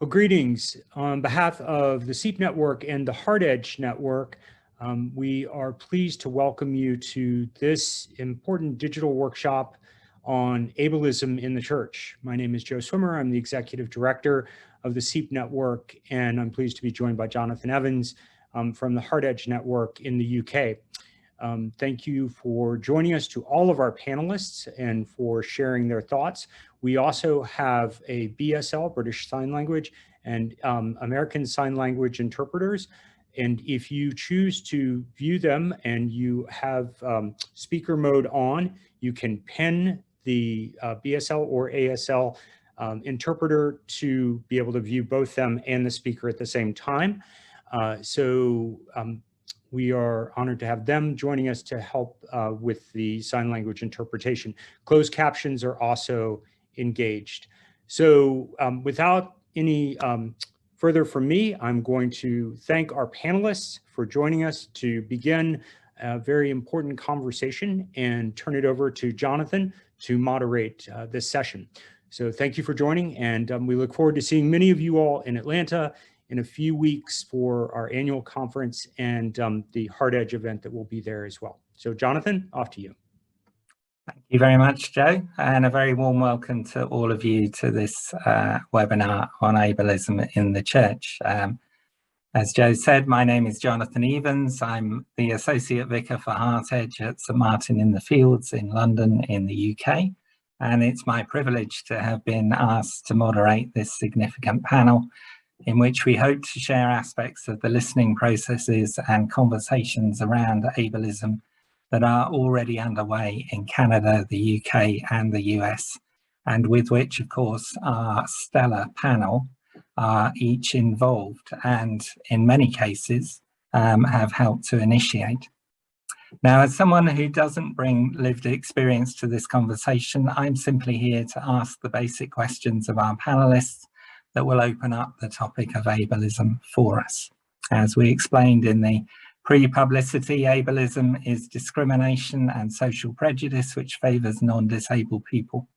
Well, greetings. On behalf of the CEEP Network and the Hard Edge Network, we are pleased to welcome you to this important digital workshop on ableism in the church. My name is Joe Swimmer. I'm the Executive Director of the CEEP Network, and I'm pleased to be joined by Jonathan Evans from the Hard Edge Network in the UK. Thank you for joining us, to all of our panelists, and for sharing their thoughts. We also have a BSL, British Sign Language, and American Sign Language interpreters. And if you choose to view them and you have speaker mode on, you can pin the BSL or ASL interpreter to be able to view both them and the speaker at the same time. We are honored to have them joining us to help with the sign language interpretation. Closed captions are also engaged. So without any further from me, I'm going to thank our panelists for joining us to begin a very important conversation and turn it over to Jonathan to moderate this session. So thank you for joining, and we look forward to seeing many of you all in Atlanta in a few weeks for our annual conference and the Hard Edge event that will be there as well. So Jonathan, off to you. Thank you very much, Joe, and a very warm welcome to all of you to this webinar on ableism in the church. As Joe said, my name is Jonathan Evans. I'm the Associate Vicar for Hard Edge at St Martin in the Fields in London in the UK. And it's my privilege to have been asked to moderate this significant panel, in which we hope to share aspects of the listening processes and conversations around ableism that are already underway in Canada, the UK and the US, and with which, of course, our stellar panel are each involved and in many cases have helped to initiate. Now, as someone who doesn't bring lived experience to this conversation, I'm simply here to ask the basic questions of our panelists that will open up the topic of ableism for us. As we explained in the pre-publicity, ableism is discrimination and social prejudice which favours non-disabled people.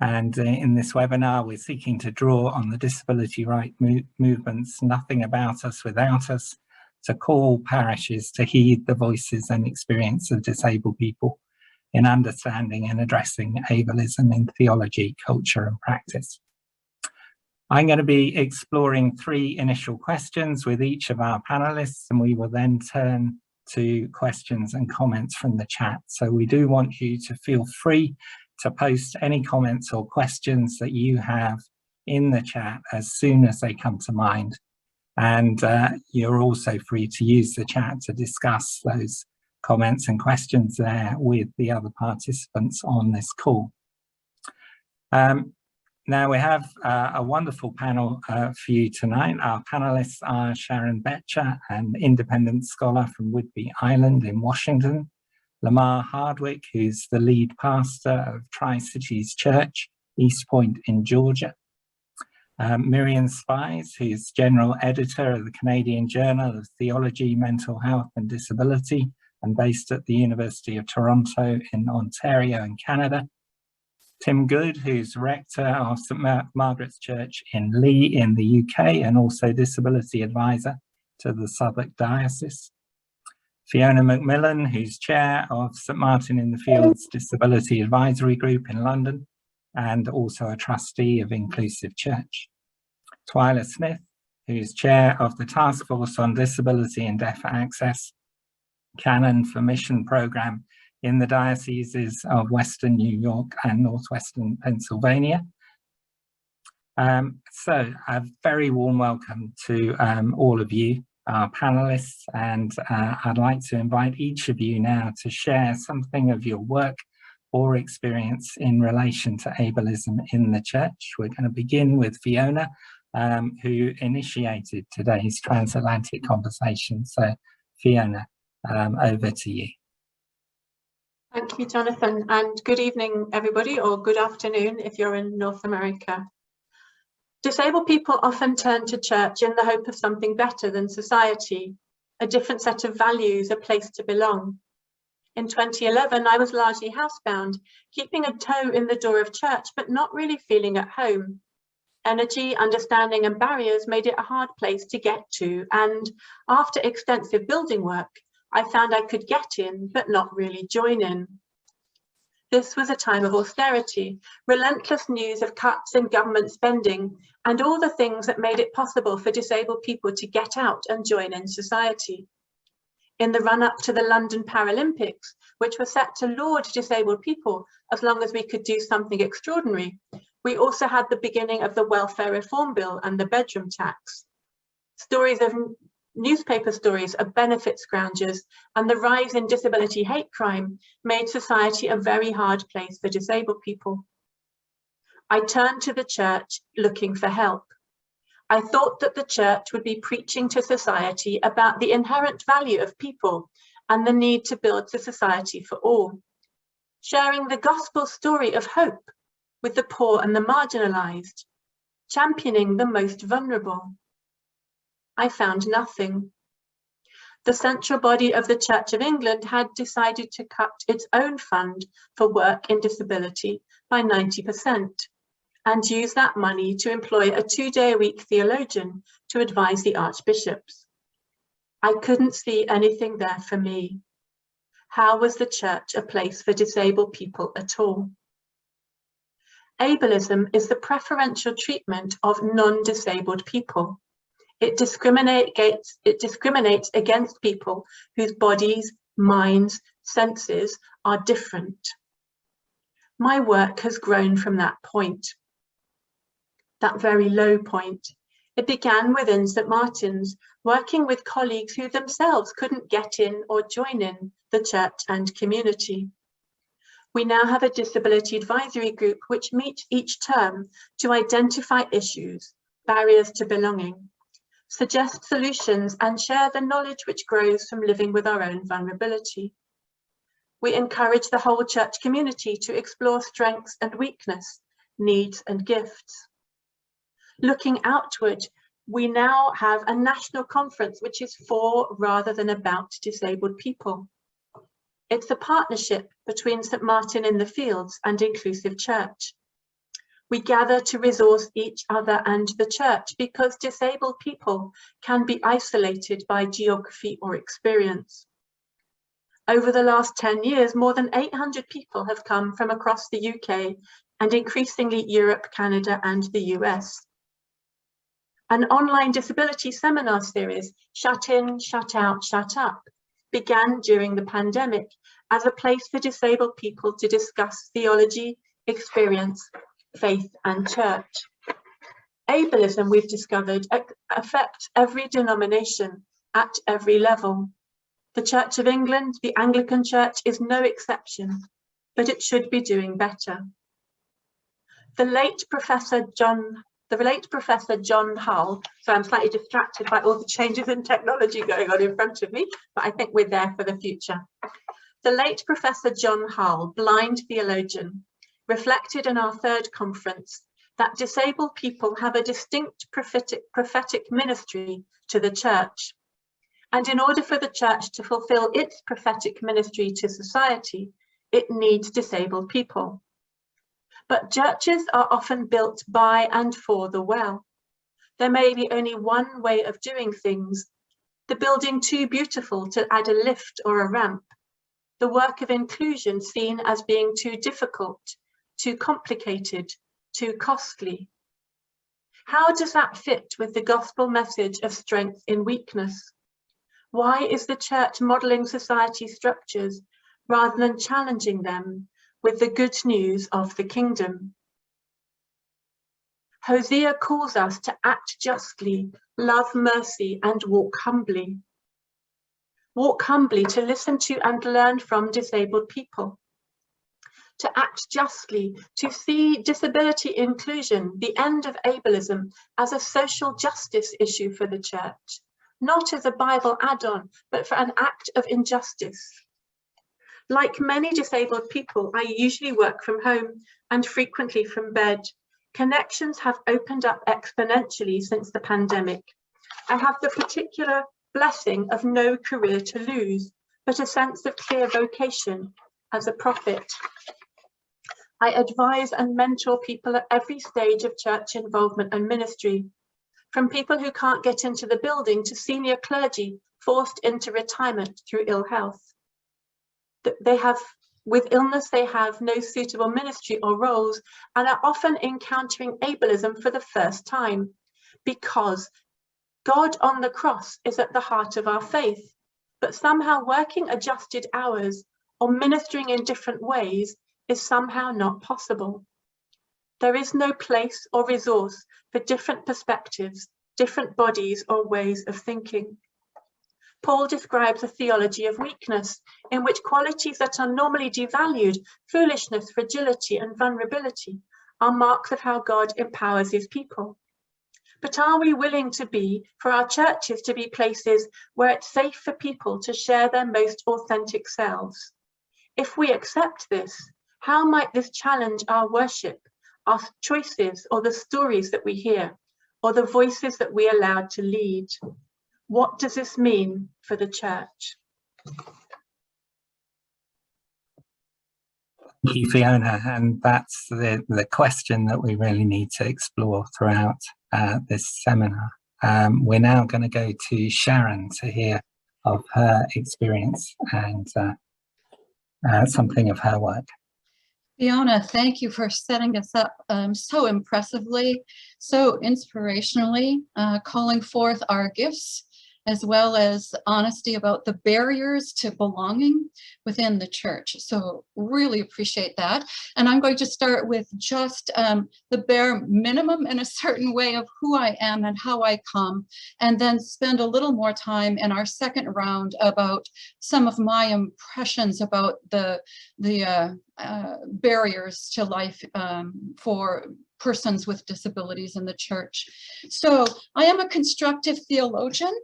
And in this webinar, we're seeking to draw on the disability right movement's Nothing About Us Without Us to call parishes to heed the voices and experience of disabled people in understanding and addressing ableism in theology, culture and practice. I'm going to be exploring 3 initial questions with each of our panelists, and we will then turn to questions and comments from the chat. So we do want you to feel free to post any comments or questions that you have in the chat as soon as they come to mind. And you're also free to use the chat to discuss those comments and questions there with the other participants on this call. Now we have a wonderful panel for you tonight. Our panelists are Sharon Betcher, an independent scholar from Whidbey Island in Washington, Lamar Hardwick, who's the lead pastor of Tri-Cities Church, East Point in Georgia, Miriam Spies, who's general editor of the Canadian Journal of Theology, Mental Health and Disability, and based at the University of Toronto in Ontario in Canada, Tim Good, who's rector of St Margaret's Church in Leigh in the UK and also disability advisor to the Southwark Diocese. Fiona Macmillan, who's chair of St Martin in the Fields Disability Advisory Group in London and also a trustee of Inclusive Church. Twyla Smith, who's chair of the Task Force on Disability and Deaf Access Canon for Mission Programme in the dioceses of Western New York and Northwestern Pennsylvania. So a very warm welcome to all of you, our panelists, and I'd like to invite each of you now to share something of your work or experience in relation to ableism in the church. We're going to begin with Fiona, who initiated today's transatlantic conversation. So Fiona, over to you. Thank you, Jonathan, and good evening, everybody, or good afternoon if you're in North America. Disabled people often turn to church in the hope of something better than society, a different set of values, a place to belong. In 2011, I was largely housebound, keeping a toe in the door of church, but not really feeling at home. Energy, understanding and barriers made it a hard place to get to, and after extensive building work, I found I could get in, but not really join in. This was a time of austerity, relentless news of cuts in government spending, and all the things that made it possible for disabled people to get out and join in society. In the run-up to the London Paralympics, which were set to laud disabled people as long as we could do something extraordinary, we also had the beginning of the welfare reform bill and the bedroom tax. Newspaper stories of benefit scroungers and the rise in disability hate crime made society a very hard place for disabled people. I turned to the church looking for help. I thought that the church would be preaching to society about the inherent value of people and the need to build a society for all, sharing the gospel story of hope with the poor and the marginalized, championing the most vulnerable. I found nothing. The central body of the Church of England had decided to cut its own fund for work in disability by 90% and use that money to employ a 2-day-a-week theologian to advise the archbishops. I couldn't see anything there for me. How was the church a place for disabled people at all? Ableism is the preferential treatment of non-disabled people. It discriminates against people whose bodies, minds, senses are different. My work has grown from that point, that very low point. It began within St. Martin's, working with colleagues who themselves couldn't get in or join in the church and community. We now have a disability advisory group which meets each term to identify issues, barriers to belonging, suggest solutions and share the knowledge which grows from living with our own vulnerability. We encourage the whole church community to explore strengths and weakness, needs and gifts. Looking outward, we now have a national conference which is for rather than about disabled people. It's a partnership between St. Martin in the Fields and Inclusive Church. We gather to resource each other and the church because disabled people can be isolated by geography or experience. Over the last 10 years, more than 800 people have come from across the UK and increasingly Europe, Canada, and the US. An online disability seminar series, Shut In, Shut Out, Shut Up, began during the pandemic as a place for disabled people to discuss theology, experience, faith and church. Ableism, we've discovered, affects every denomination at every level. The Church of England, the Anglican Church, is no exception, but it should be doing better. The late Professor John Hull, so I'm slightly distracted by all the changes in technology going on in front of me, but I think we're there for the future. The late Professor John Hull, blind theologian, reflected in our third conference that disabled people have a distinct prophetic ministry to the church. And in order for the church to fulfill its prophetic ministry to society, it needs disabled people. But churches are often built by and for the well. There may be only one way of doing things, the building too beautiful to add a lift or a ramp, the work of inclusion seen as being too difficult, too complicated, too costly. How does that fit with the gospel message of strength in weakness? Why is the church modelling society structures rather than challenging them with the good news of the kingdom? Hosea calls us to act justly, love mercy, and walk humbly. Walk humbly to listen to and learn from disabled people. To act justly, to see disability inclusion, the end of ableism, as a social justice issue for the church, not as a Bible add-on, but for an act of injustice. Like many disabled people, I usually work from home and frequently from bed. Connections have opened up exponentially since the pandemic. I have the particular blessing of no career to lose, but a sense of clear vocation as a prophet. I advise and mentor people at every stage of church involvement and ministry, from people who can't get into the building to senior clergy forced into retirement through ill health. With illness, they have no suitable ministry or roles and are often encountering ableism for the first time, because God on the cross is at the heart of our faith, but somehow working adjusted hours or ministering in different ways is somehow not possible. There is no place or resource for different perspectives, different bodies or ways of thinking. Paul describes a theology of weakness in which qualities that are normally devalued, foolishness, fragility, and vulnerability, are marks of how God empowers his people. But are we willing for our churches to be places where it's safe for people to share their most authentic selves? If we accept this, how might this challenge our worship, our choices, or the stories that we hear, or the voices that we allow to lead? What does this mean for the church? Thank you, Fiona, and that's the question that we really need to explore throughout this seminar. We're now going to go to Sharon to hear of her experience and something of her work. Fiona, thank you for setting us up so impressively, so inspirationally, calling forth our gifts, as well as honesty about the barriers to belonging within the church. So really appreciate that. And I'm going to start with just the bare minimum in a certain way of who I am and how I come, and then spend a little more time in our second round about some of my impressions about the barriers to life for persons with disabilities in the church. So I am a constructive theologian.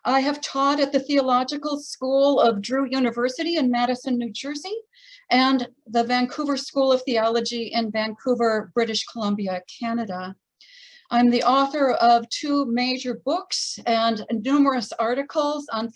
I have taught at the Theological School of Drew University in Madison, New Jersey, and the Vancouver School of Theology in Vancouver, British Columbia, Canada. I'm the author of 2 major books and numerous articles on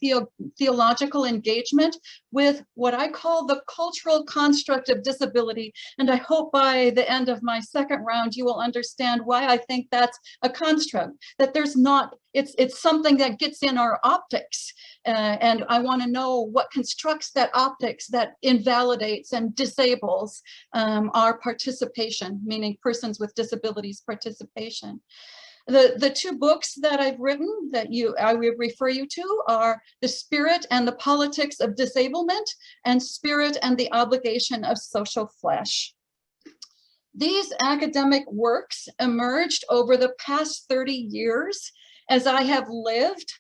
theological engagement with what I call the cultural construct of disability. And I hope by the end of my second round, you will understand why I think that's a construct, that there's not, it's something that gets in our optics. And I want to know what constructs that optics that invalidates and disables our participation, meaning persons with disabilities participation. The 2 books that I've written that I would refer you to are The Spirit and the Politics of Disablement and Spirit and the Obligation of Social Flesh. These academic works emerged over the past 30 years as I have lived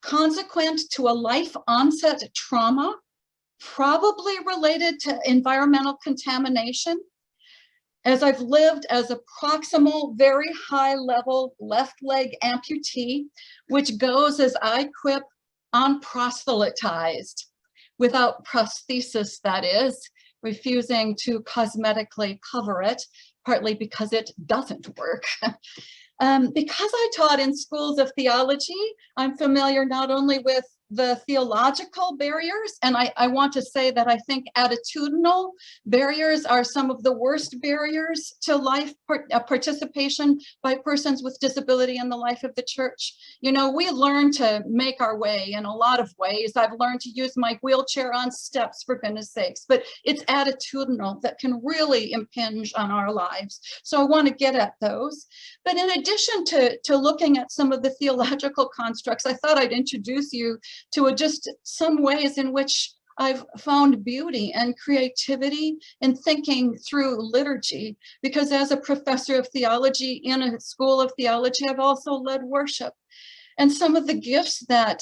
consequent to a life onset trauma, probably related to environmental contamination, as I've lived as a proximal, very high level left leg amputee, which goes, as I quip, unproselytized, without prosthesis, that is, refusing to cosmetically cover it, partly because it doesn't work. Because I taught in schools of theology, I'm familiar not only with the theological barriers, and I want to say that I think attitudinal barriers are some of the worst barriers to life participation by persons with disability in the life of the church. You know, we learn to make our way in a lot of ways. I've learned to use my wheelchair on steps, for goodness sakes, but it's attitudinal that can really impinge on our lives. So I want to get at those. But in addition to looking at some of the theological constructs, I thought I'd introduce you to just some ways in which I've found beauty and creativity in thinking through liturgy, because as a professor of theology in a school of theology, I've also led worship. And some of the gifts that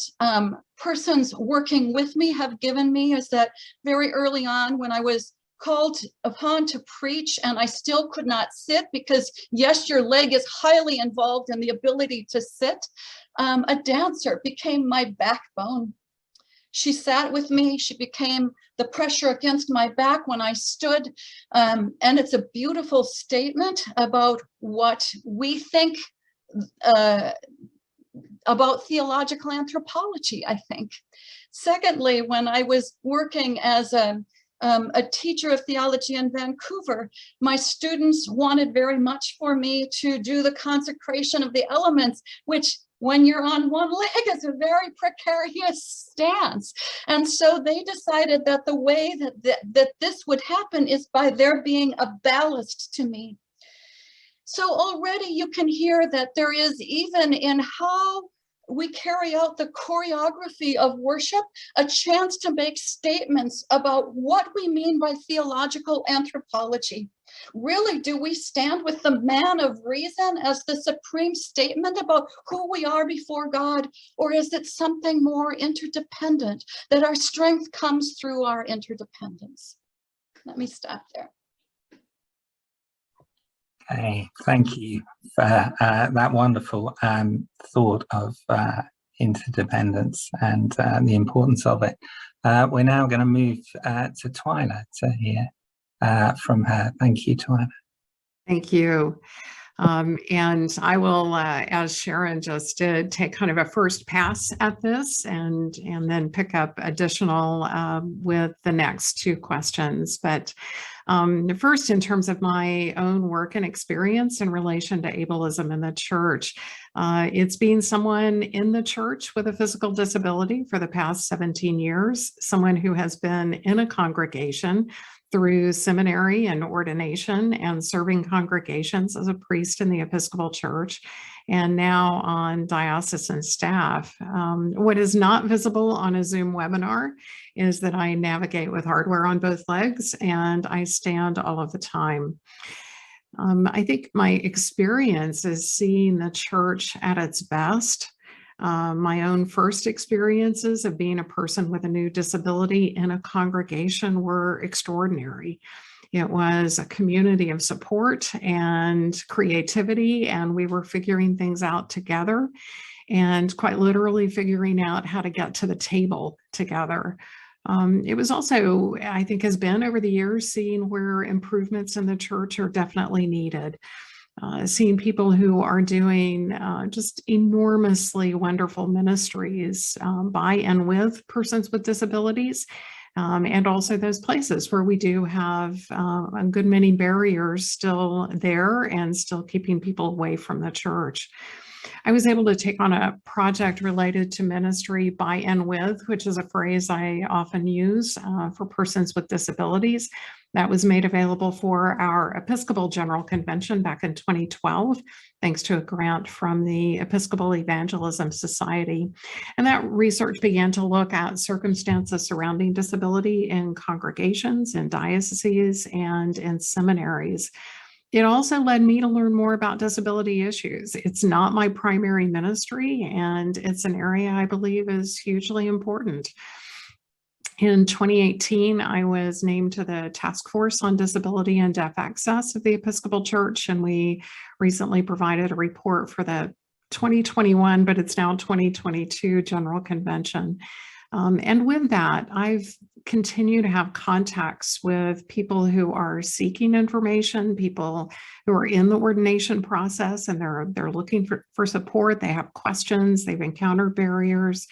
persons working with me have given me is that very early on, when I was called upon to preach and I still could not sit, because yes, your leg is highly involved in the ability to sit, a dancer became my backbone. She sat with me, she became the pressure against my back when I stood, and it's a beautiful statement about what we think about theological anthropology, I think. Secondly, when I was working as a a teacher of theology in Vancouver, my students wanted very much for me to do the consecration of the elements, which when you're on one leg is a very precarious stance. And so they decided that the way that this would happen is by there being a ballast to me. So already you can hear that there is, even in how we carry out the choreography of worship, a chance to make statements about what we mean by theological anthropology. Really, do we stand with the man of reason as the supreme statement about who we are before God, or is it something more interdependent, that our strength comes through our interdependence? Let me stop there. Okay, thank you for that wonderful thought of interdependence and the importance of it. We're now going to move to Twyla to hear from her. Thank you, Twyla. Thank you. And I will, as Sharon just did, take kind of a first pass at this and then pick up additional with the next two questions. But first, in terms of my own work and experience in relation to ableism in the church, it's been someone in the church with a physical disability for the past 17 years, someone who has been in a congregation through seminary and ordination and serving congregations as a priest in the Episcopal Church, and now on diocesan staff. What is not visible on a Zoom webinar is that I navigate with hardware on both legs and I stand all of the time. I think my experience is seeing the church at its best. My own first experiences of being a person with a new disability in a congregation were extraordinary. It was a community of support and creativity, and we were figuring things out together and quite literally figuring out how to get to the table together. It was also, I think, has been over the years seeing where improvements in the church are definitely needed. Seeing people who are doing just enormously wonderful ministries by and with persons with disabilities, and also those places where we do have a good many barriers still there and still keeping people away from the church. I was able to take on a project related to ministry by and with, which is a phrase I often use for persons with disabilities. That was made available for our Episcopal General Convention back in 2012, thanks to a grant from the Episcopal Evangelism Society. And that research began to look at circumstances surrounding disability in congregations, in dioceses, and in seminaries. It also led me to learn more about disability issues. It's not my primary ministry, and it's an area I believe is hugely important. In 2018, I was named to the Task Force on Disability and Deaf Access of the Episcopal Church, and we recently provided a report for the 2021, but it's now 2022 General Convention. And with that, I've continued to have contacts with people who are seeking information, people who are in the ordination process, and they're looking for support. They have questions, they've encountered barriers.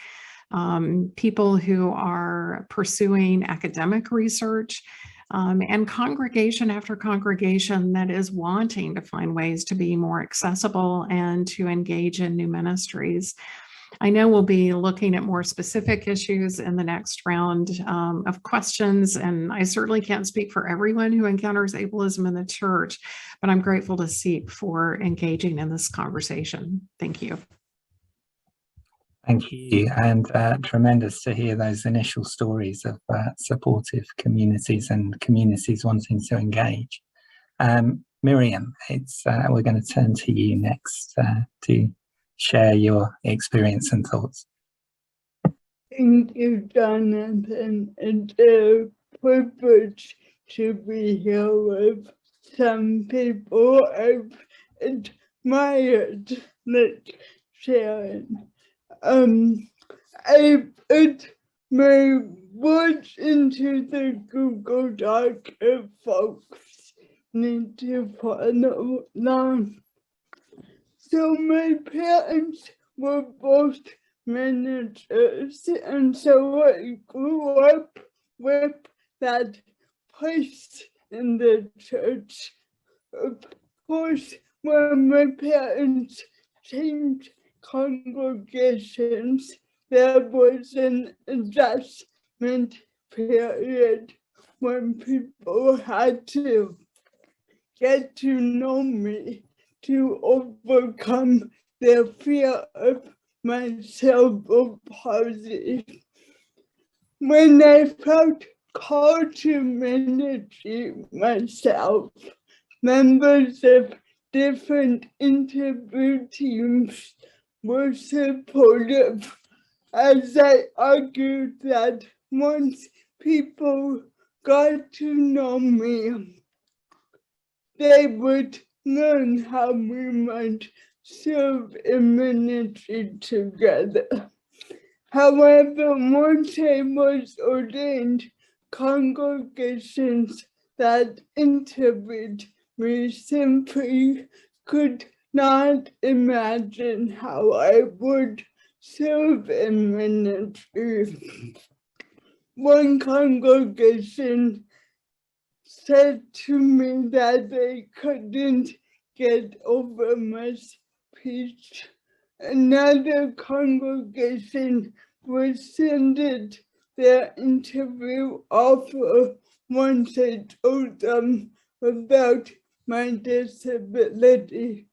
People who are pursuing academic research, and congregation after congregation that is wanting to find ways to be more accessible and to engage in new ministries. I know we'll be looking at more specific issues in the next round of questions, and I certainly can't speak for everyone who encounters ableism in the church, but I'm grateful to CEEP for engaging in this conversation. Thank you. Thank you, and tremendous to hear those initial stories of supportive communities and communities wanting to engage. Miriam, we're going to turn to you next to share your experience and thoughts. Thank you, Jonathan. It's a privilege to be here with some people I've admired, like Sharon. I put my words into the Google Doc if folks need to follow along. So my parents were both ministers, and so I grew up with that place in the church. Of course, when my parents changed congregations, there was an adjustment period when people had to get to know me to overcome their fear of my cerebral palsy. When I felt called to ministry myself, members of different interview teams were supportive, as I argued that once people got to know me, they would learn how we might serve in ministry together. However, once I was ordained, congregations that interviewed me simply could not imagine how I would serve in ministry. One congregation said to me that they couldn't get over my speech. Another congregation rescinded their interview offer once I told them about my disability.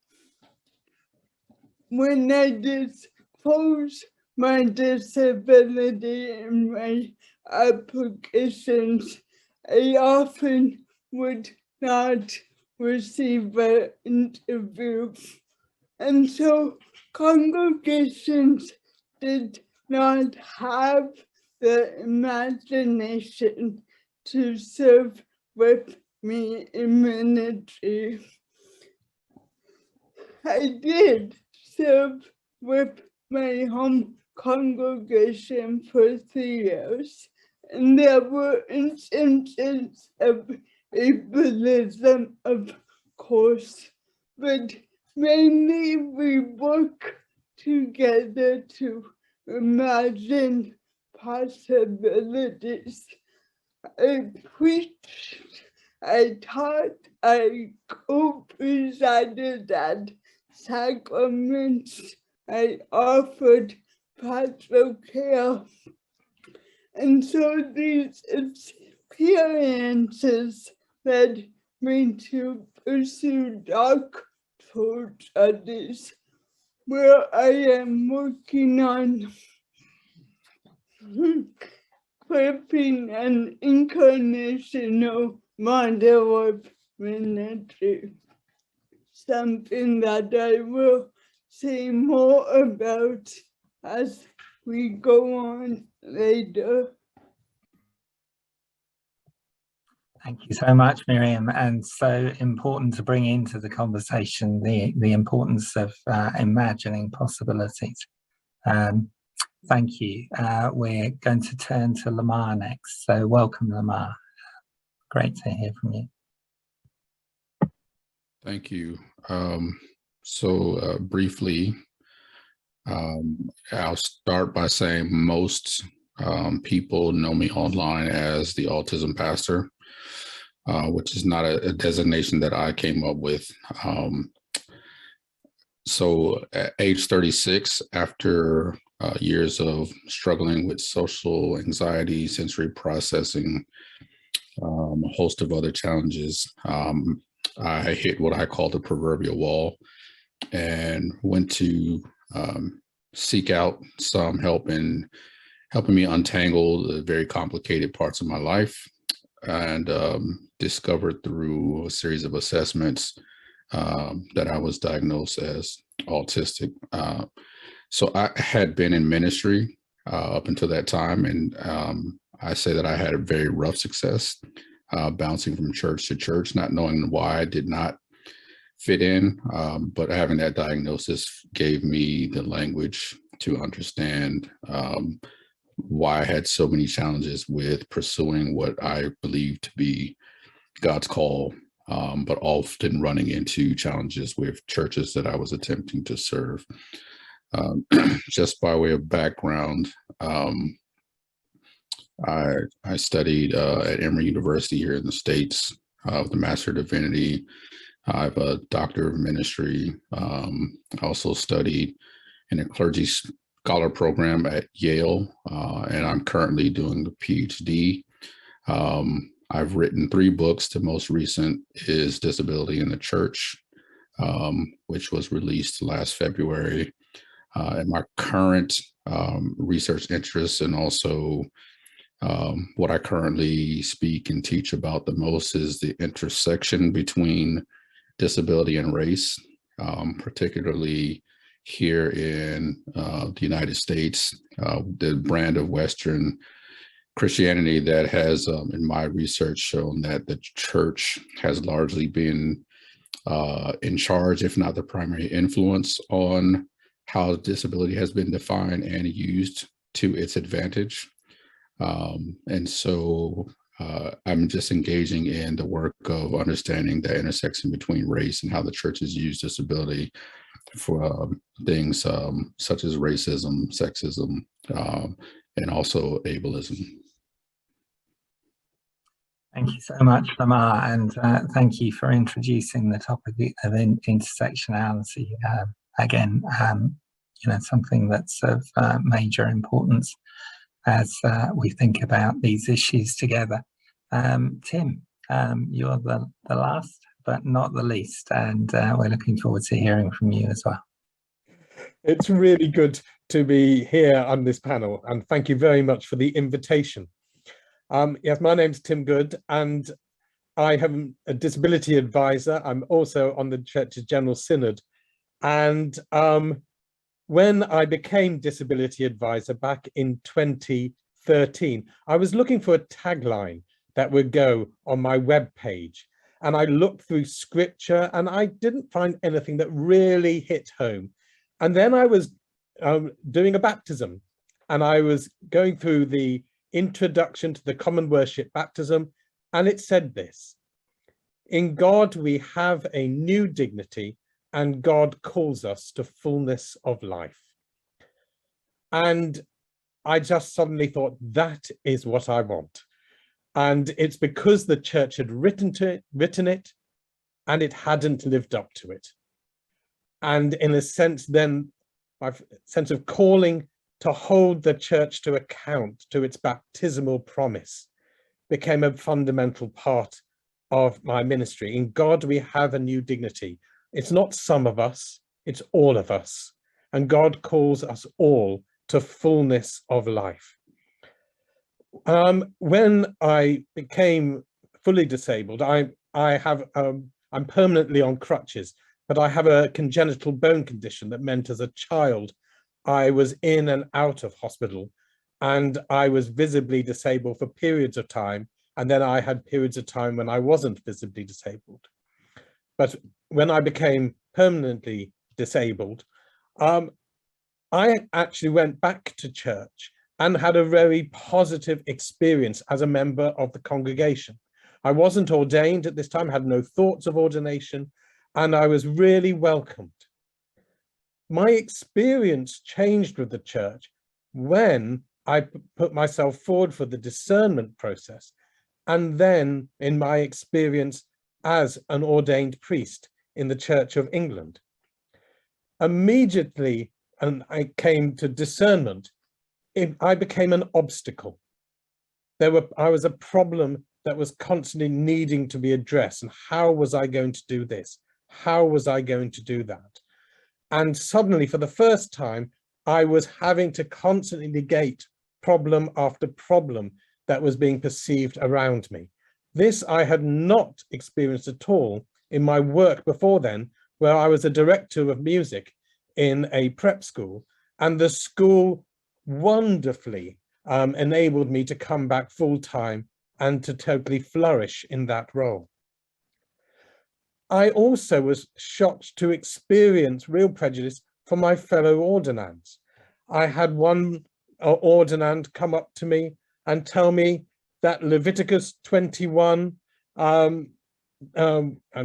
When I disclosed my disability in my applications, I often would not receive an interview. And so congregations did not have the imagination to serve with me in ministry. I did serve with my home congregation for 3 years, and there were instances of ableism, of course, but mainly we work together to imagine possibilities. I preached, I taught, I co-presided at sacraments, I offered pastoral care. And so these experiences led me to pursue doctoral studies, where I am working on flipping an incarnational model of ministry, something that I will say more about as we go on later. Thank you so much, Miriam, and so important to bring into the conversation the importance of imagining possibilities. Thank you. We're going to turn to Lamar next. So welcome, Lamar. Great to hear from you. Thank you. Briefly, I'll start by saying most people know me online as the autism pastor, which is not a designation that I came up with. So at age 36, after years of struggling with social anxiety, sensory processing, a host of other challenges, I hit what I call the proverbial wall and went to seek out some help in helping me untangle the very complicated parts of my life, and discovered through a series of assessments that I was diagnosed as autistic. So I had been in ministry up until that time, and I say that I had a very rough success bouncing from church to church, not knowing why I did not fit in, but having that diagnosis gave me the language to understand why I had so many challenges with pursuing what I believe to be God's call, but often running into challenges with churches that I was attempting to serve. Just by way of background, I studied at Emory University here in the States with a Master of Divinity. I have a Doctor of Ministry. I also studied in a clergy scholar program at Yale, and I'm currently doing the PhD. I've written 3 books. The most recent is Disability in the Church, which was released last February. And my current research interests, and also what I currently speak and teach about the most, is the intersection between disability and race, particularly here in the United States. The brand of Western Christianity that has, in my research, shown that the church has largely been in charge, if not the primary influence, on how disability has been defined and used to its advantage. And so I'm just engaging in the work of understanding the intersection between race and how the church has used disability for things such as racism, sexism, and also ableism. Thank you so much, Lamar, and thank you for introducing the topic of intersectionality. Again, you know, something that's of major importance as we think about these issues together. Tim, you're the last, but not the least, and we're looking forward to hearing from you as well. It's really good to be here on this panel, and thank you very much for the invitation. Yes, my name's Tim Good, and I am a disability advisor. I'm also on the Church's General Synod. And when I became disability advisor back in 2013, I was looking for a tagline that would go on my web page. And I looked through scripture and I didn't find anything that really hit home. And then I was doing a baptism, and I was going through the introduction to the common worship baptism, and it said this: in God we have a new dignity, and God calls us to fullness of life. And I just suddenly thought, that is what I want. And it's because the church had written it and it hadn't lived up to it. And in a sense, then my sense of calling to hold the church to account to its baptismal promise became a fundamental part of my ministry. In God, we have a new dignity. It's not some of us, it's all of us. And God calls us all to fullness of life. When I became fully disabled, I'm permanently on crutches, but I have a congenital bone condition that meant as a child, I was in and out of hospital, and I was visibly disabled for periods of time. And then I had periods of time when I wasn't visibly disabled. But when I became permanently disabled, I actually went back to church and had a very positive experience as a member of the congregation. I wasn't ordained at this time, had no thoughts of ordination, and I was really welcomed. My experience changed with the church when I put myself forward for the discernment process, and then in my experience as an ordained priest in the Church of England. Immediately, and I came to discernment, I became an obstacle. I was a problem that was constantly needing to be addressed. And how was I going to do this? How was I going to do that? And suddenly, for the first time, I was having to constantly negate problem after problem that was being perceived around me. This I had not experienced at all in my work before then, where I was a director of music in a prep school, and the school wonderfully enabled me to come back full time and to totally flourish in that role. I also was shocked to experience real prejudice from my fellow ordinands. I had one ordinand come up to me and tell me that Leviticus 21, I'm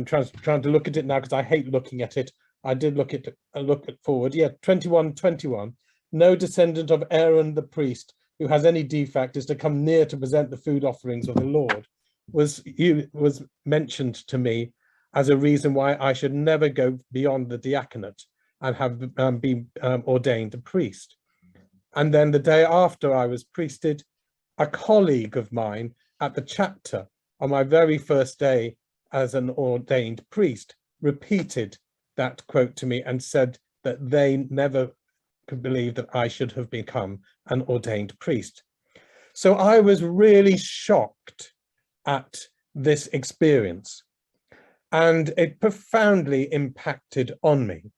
trying to look at it now because I hate looking at it. I did look at forward. Yeah, 21:21. No descendant of Aaron the priest who has any defect is to come near to present the food offerings of the Lord was mentioned to me as a reason why I should never go beyond the diaconate and have been ordained a priest. And then the day after I was priested, a colleague of mine at the chapter on my very first day as an ordained priest repeated that quote to me and said that they never could believe that I should have become an ordained priest. So I was really shocked at this experience, and it profoundly impacted on me.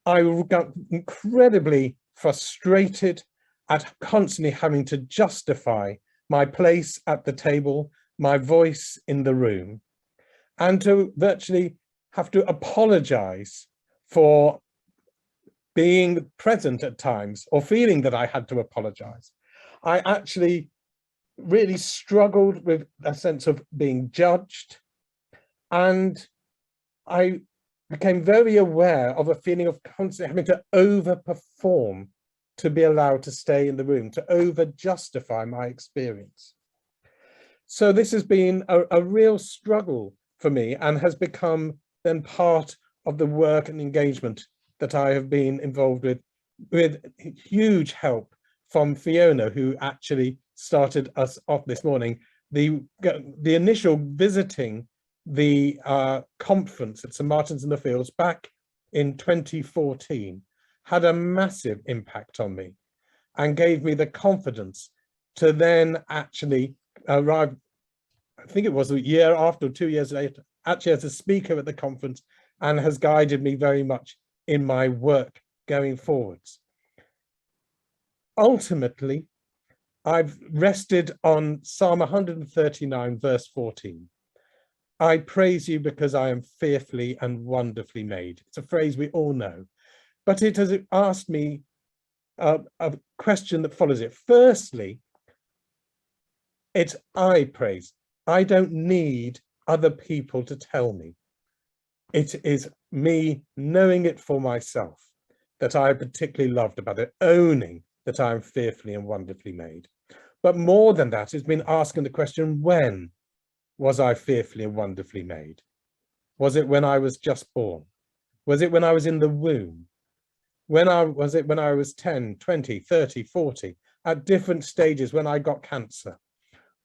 I got incredibly frustrated at constantly having to justify my place at the table, my voice in the room, and to virtually have to apologize for being present at times or feeling that I had to apologize. I actually really struggled with a sense of being judged, and I became very aware of a feeling of constantly having to overperform to be allowed to stay in the room, to over justify my experience. So this has been a real struggle for me and has become then part of the work and engagement that I have been involved with huge help from Fiona, who actually started us off this morning. The initial visiting the conference at St. Martin's in the Fields back in 2014 had a massive impact on me and gave me the confidence to then actually arrive, I think it was a year after, 2 years later, actually as a speaker at the conference, and has guided me very much in my work going forwards. Ultimately, I've rested on Psalm 139, verse 14. I praise you because I am fearfully and wonderfully made. It's a phrase we all know, but it has asked me a question that follows it. Firstly, it's I praise. I don't need other people to tell me. It is me knowing it for myself that I particularly loved about it, owning that I am fearfully and wonderfully made. But more than that, it's been asking the question, when was I fearfully and wonderfully made? Was it when I was just born? Was it when I was in the womb? Was it when I was 10, 20, 30, 40, at different stages, when I got cancer,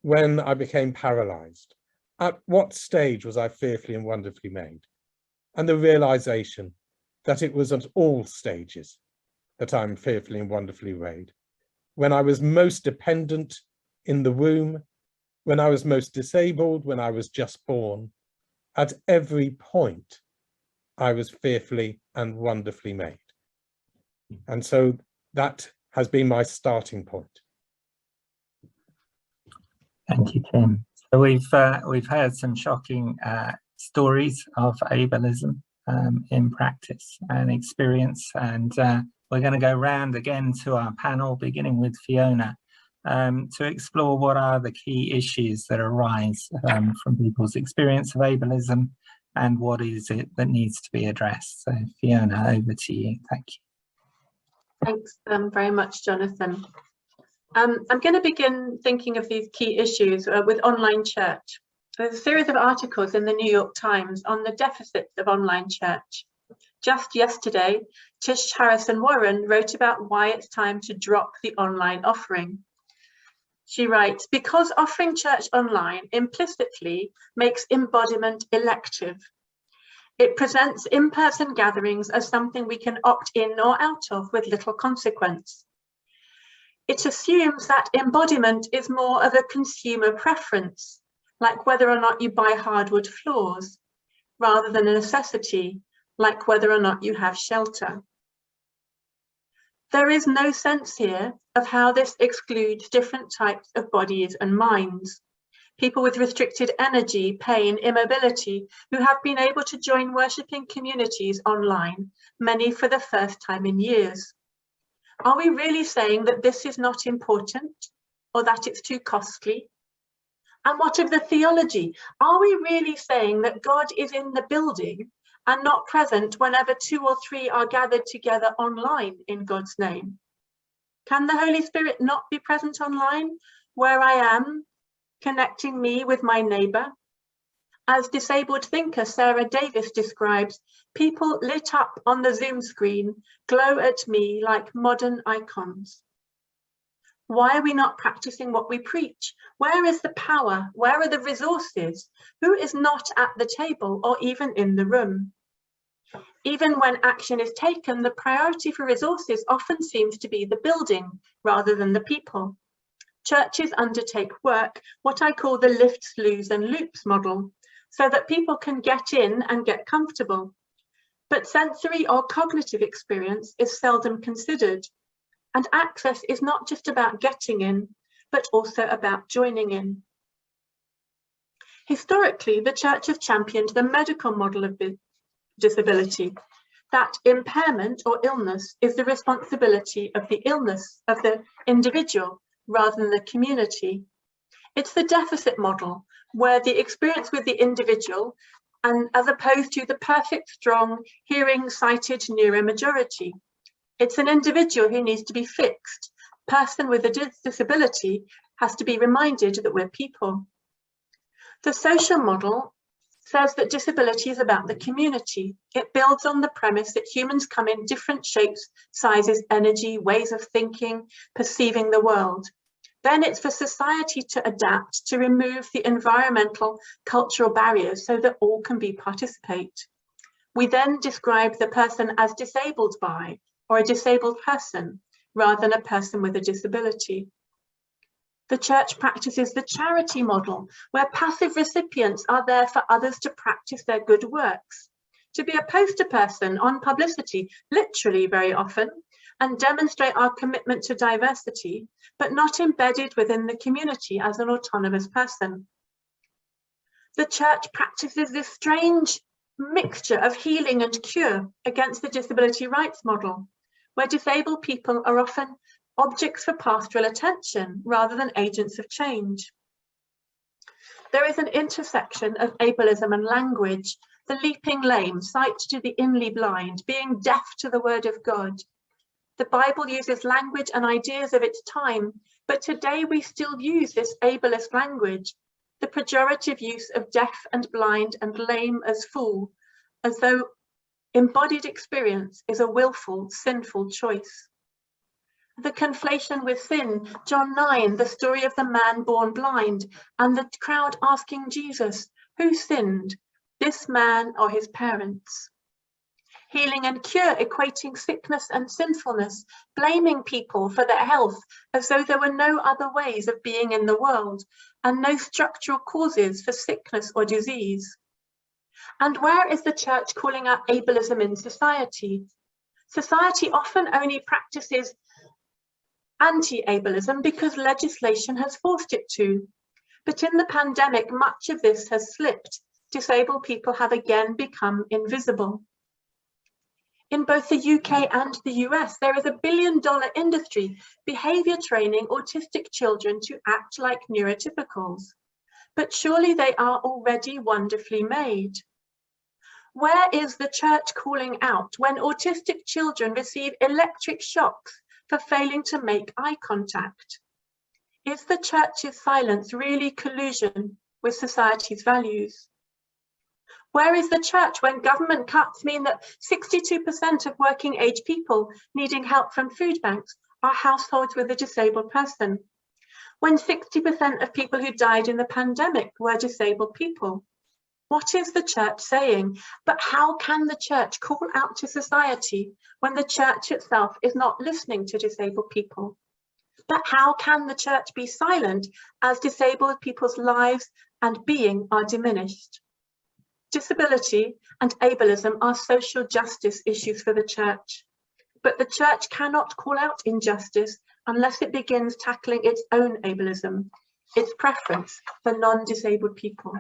when I became paralyzed? At what stage was I fearfully and wonderfully made? And the realization that it was at all stages that I'm fearfully and wonderfully made. When I was most dependent in the womb, when I was most disabled, when I was just born, at every point, I was fearfully and wonderfully made. And so that has been my starting point. Thank you, Tim. So we've heard some shocking stories of ableism in practice and experience, and we're going to go round again to our panel, beginning with Fiona, to explore what are the key issues that arise from people's experience of ableism and what is it that needs to be addressed. So Fiona, over to you. Thank you. Thanks very much, Jonathan. I'm going to begin thinking of these key issues with online church. There's a series of articles in the New York Times on the deficits of online church. Just yesterday, Tish Harrison Warren wrote about why it's time to drop the online offering. She writes, because offering church online implicitly makes embodiment elective. It presents in-person gatherings as something we can opt in or out of with little consequence. It assumes that embodiment is more of a consumer preference, like whether or not you buy hardwood floors, rather than a necessity, like whether or not you have shelter. There is no sense here of how this excludes different types of bodies and minds. People with restricted energy, pain, immobility, who have been able to join worshipping communities online, many for the first time in years. Are we really saying that this is not important, or that it's too costly? And what of the theology? Are we really saying that God is in the building and not present whenever 2 or 3 are gathered together online in God's name? Can the Holy Spirit not be present online, where I am, connecting me with my neighbour? As disabled thinker Sarah Davis describes, people lit up on the Zoom screen glow at me like modern icons. Why are we not practicing what we preach? Where is the power? Where are the resources? Who is not at the table or even in the room? Even when action is taken, the priority for resources often seems to be the building rather than the people. Churches undertake work, what I call the lifts, loos and loops model, so that people can get in and get comfortable. But sensory or cognitive experience is seldom considered. And access is not just about getting in, but also about joining in. Historically, the Church has championed the medical model of disability, that impairment or illness is the responsibility of the illness of the individual rather than the community. It's the deficit model, where the experience with the individual, and as opposed to the perfect, strong, hearing, sighted neuromajority. It's an individual who needs to be fixed. Person with a disability has to be reminded that we're people. The social model says that disability is about the community. It builds on the premise that humans come in different shapes, sizes, energy, ways of thinking, perceiving the world. Then it's for society to adapt, to remove the environmental, cultural barriers so that all can participate. We then describe the person as disabled by, or a disabled person, rather than a person with a disability. The Church practices the charity model, where passive recipients are there for others to practice their good works, to be a poster person on publicity, literally very often, and demonstrate our commitment to diversity, but not embedded within the community as an autonomous person. The Church practices this strange mixture of healing and cure against the disability rights model, where disabled people are often objects for pastoral attention rather than agents of change. There is an intersection of ableism and language, the leaping lame, sight to the inly blind, being deaf to the word of God. The Bible uses language and ideas of its time, but today we still use this ableist language, the pejorative use of deaf and blind and lame as fool, as though embodied experience is a willful, sinful choice. The conflation with sin, John 9, the story of the man born blind, and the crowd asking Jesus, who sinned, this man or his parents? Healing and cure equating sickness and sinfulness, blaming people for their health as though there were no other ways of being in the world and no structural causes for sickness or disease. And where is the Church calling out ableism in society? Society often only practices anti-ableism because legislation has forced it to. But in the pandemic, much of this has slipped. Disabled people have again become invisible. In both the UK and the US, there is a billion-dollar industry behaviour training autistic children to act like neurotypicals. But surely they are already wonderfully made. Where is the Church calling out when autistic children receive electric shocks for failing to make eye contact? Is the Church's silence really collusion with society's values? Where is the Church when government cuts mean that 62% of working age people needing help from food banks are households with a disabled person? When 60% of people who died in the pandemic were disabled people? What is the Church saying? But how can the Church call out to society when the Church itself is not listening to disabled people? But how can the Church be silent as disabled people's lives and being are diminished? Disability and ableism are social justice issues for the Church, but the Church cannot call out injustice unless it begins tackling its own ableism, its preference for non-disabled people.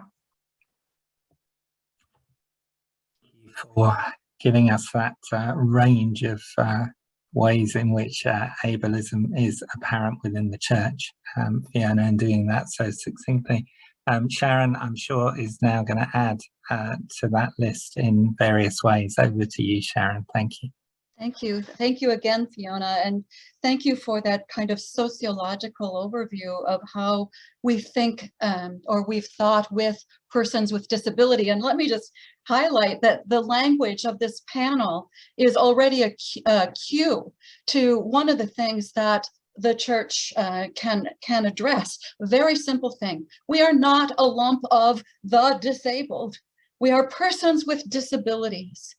For giving us that range of ways in which ableism is apparent within the Church, Fiona, and doing that so succinctly. Sharon, I'm sure, is now going to add to that list in various ways. Over to you, Sharon. Thank you. Thank you. Thank you again, Fiona. And thank you for that kind of sociological overview of how we think or we've thought with persons with disability. And let me just highlight that the language of this panel is already a cue to one of the things that the church can address. A very simple thing. We are not a lump of the disabled. We are persons with disabilities.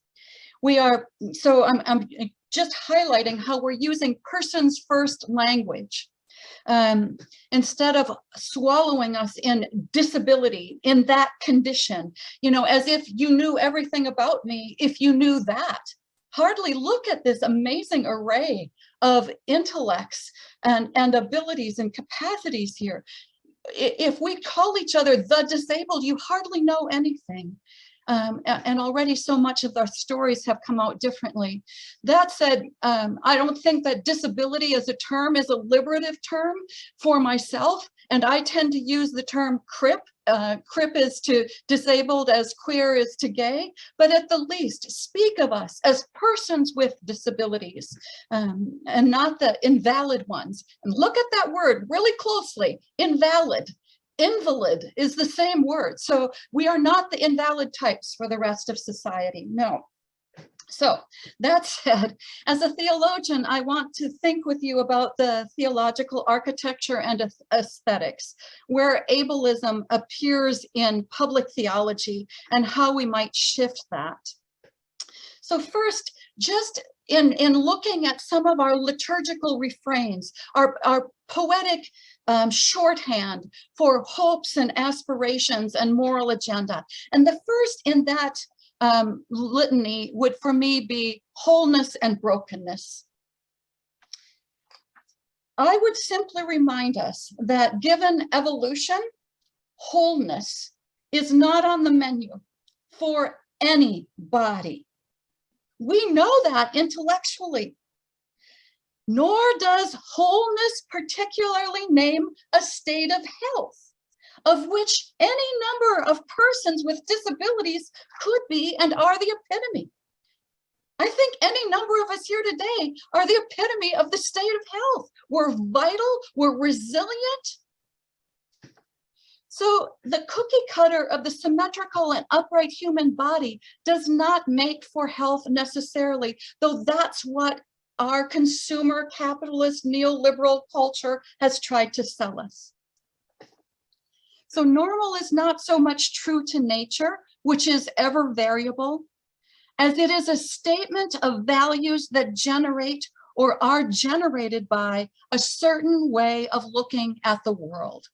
We are, so I'm just highlighting how we're using persons first language instead of swallowing us in disability, in that condition, you know, as if you knew everything about me if you knew that. Hardly look at this amazing array of intellects and abilities and capacities here. If we call each other the disabled, you hardly know anything. And already so much of our stories have come out differently. That said, I don't think that disability as a term is a liberative term for myself. And I tend to use the term CRIP. CRIP is to disabled as queer is to gay, but at the least speak of us as persons with disabilities and not the invalid ones. And look at that word really closely, invalid. Invalid is the same word. So we are not the invalid types for the rest of society, no. So that said, as a theologian, I want to think with you about the theological architecture and aesthetics, where ableism appears in public theology and how we might shift that. So first, just in looking at some of our liturgical refrains, our poetic shorthand for hopes and aspirations and moral agenda. And the first in that litany would for me be wholeness and brokenness. I would simply remind us that given evolution, wholeness is not on the menu for anybody. We know that intellectually. Nor does wholeness particularly name a state of health, of which any number of persons with disabilities could be and are the epitome. I think any number of us here today are the epitome of the state of health. We're vital, we're resilient. So the cookie cutter of the symmetrical and upright human body does not make for health necessarily, though that's what our consumer capitalist neoliberal culture has tried to sell us. So normal is not so much true to nature, which is ever variable, as it is a statement of values that generate or are generated by a certain way of looking at the world.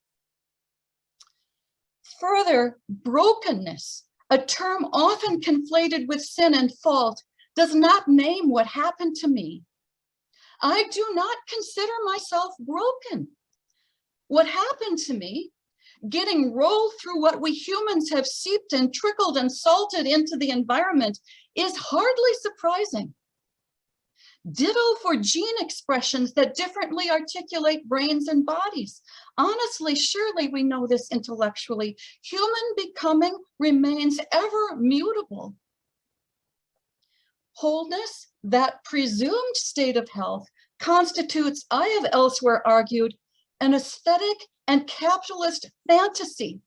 Further, brokenness, a term often conflated with sin and fault, does not name what happened to me. I do not consider myself broken. What happened to me, getting rolled through what we humans have seeped and trickled and salted into the environment, is hardly surprising. Ditto for gene expressions that differently articulate brains and bodies. Honestly, surely we know this intellectually. Human becoming remains ever mutable. Wholeness, that presumed state of health, constitutes, I have elsewhere argued, an aesthetic and capitalist fantasy,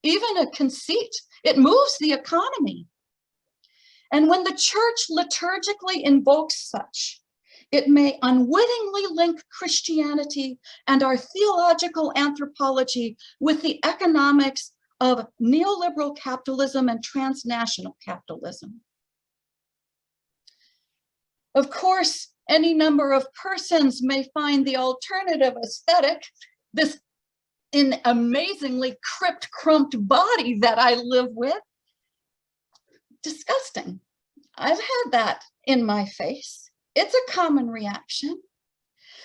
even a conceit. It moves the economy. And when the church liturgically invokes such, it may unwittingly link Christianity and our theological anthropology with the economics of neoliberal capitalism and transnational capitalism. Of course, any number of persons may find the alternative aesthetic, this amazingly crumped body that I live with, disgusting. I've had that in my face. It's a common reaction.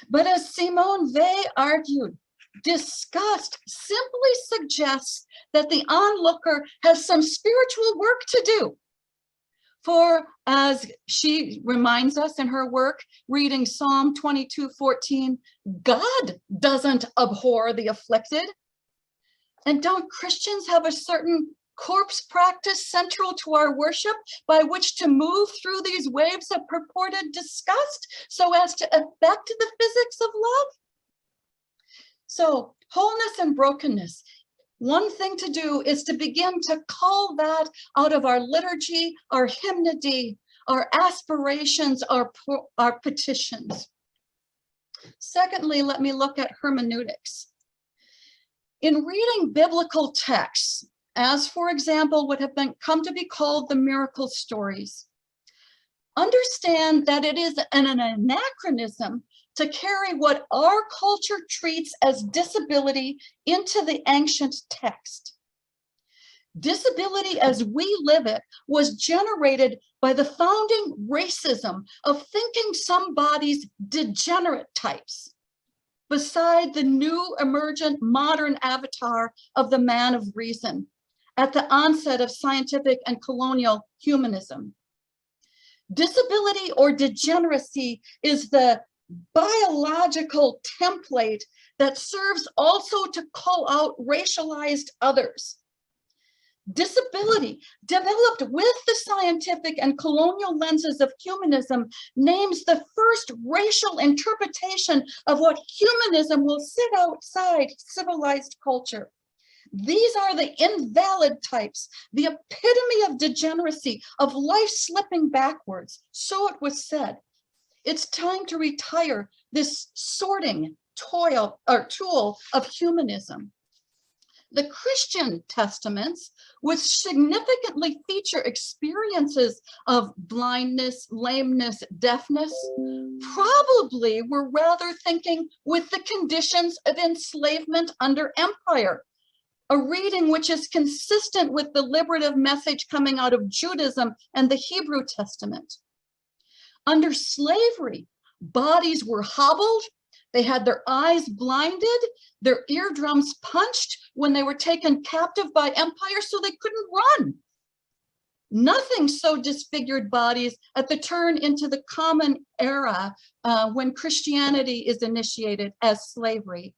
But as Simone Weil argued, disgust simply suggests that the onlooker has some spiritual work to do. For as she reminds us in her work, reading Psalm 22:14, God doesn't abhor the afflicted. And don't Christians have a certain corpse practice central to our worship by which to move through these waves of purported disgust so as to affect the physics of love? So wholeness and brokenness. One thing to do is to begin to call that out of our liturgy, our hymnody, our aspirations, our petitions. Secondly, let me look at hermeneutics. In reading biblical texts, as for example, what have come to be called the miracle stories, understand that it is an anachronism to carry what our culture treats as disability into the ancient text. Disability as we live it was generated by the founding racism of thinking some bodies degenerate types, beside the new emergent modern avatar of the man of reason at the onset of scientific and colonial humanism. Disability or degeneracy is the biological template that serves also to call out racialized others. Disability, developed with the scientific and colonial lenses of humanism, names the first racial interpretation of what humanism will sit outside civilized culture. These are the invalid types, the epitome of degeneracy, of life slipping backwards. So it was said. It's time to retire this sorting tool of humanism. The Christian testaments, which significantly feature experiences of blindness, lameness, deafness, probably were rather thinking with the conditions of enslavement under empire, a reading which is consistent with the liberative message coming out of Judaism and the Hebrew Testament. Under slavery, bodies were hobbled, they had their eyes blinded, their eardrums punched when they were taken captive by empire so they couldn't run. Nothing so disfigured bodies at the turn into the common era when Christianity is initiated as slavery.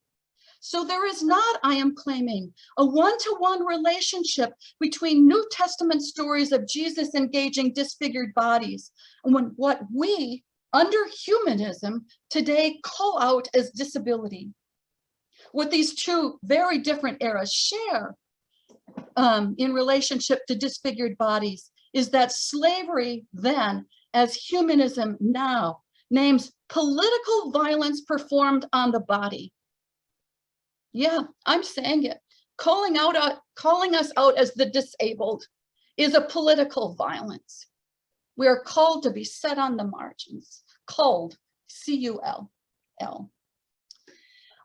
So there is not, I am claiming, a one-to-one relationship between New Testament stories of Jesus engaging disfigured bodies and what we, under humanism, today call out as disability. What these two very different eras share in relationship to disfigured bodies is that slavery then, as humanism now, names political violence performed on the body. Yeah, I'm saying it. Calling us out as the disabled is a political violence. We are called to be set on the margins, called, C-U-L-L.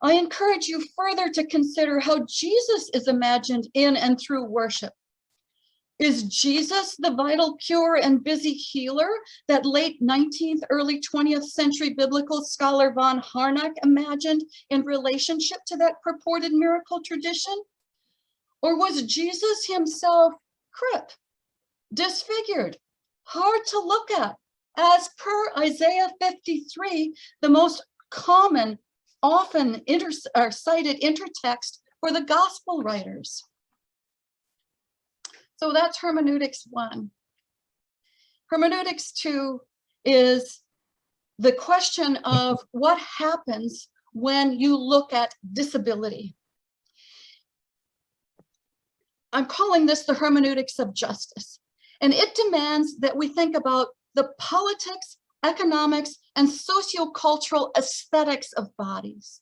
I encourage you further to consider how Jesus is imagined in and through worship. Is Jesus the vital, pure, and busy healer that late 19th, early 20th century biblical scholar von Harnack imagined in relationship to that purported miracle tradition? Or was Jesus himself crip, disfigured, hard to look at, as per Isaiah 53, the most common, often cited intertext for the gospel writers? So that's hermeneutics 1. Hermeneutics 2 is the question of what happens when you look at disability. I'm calling this the hermeneutics of justice, and it demands that we think about the politics, economics, and sociocultural aesthetics of bodies.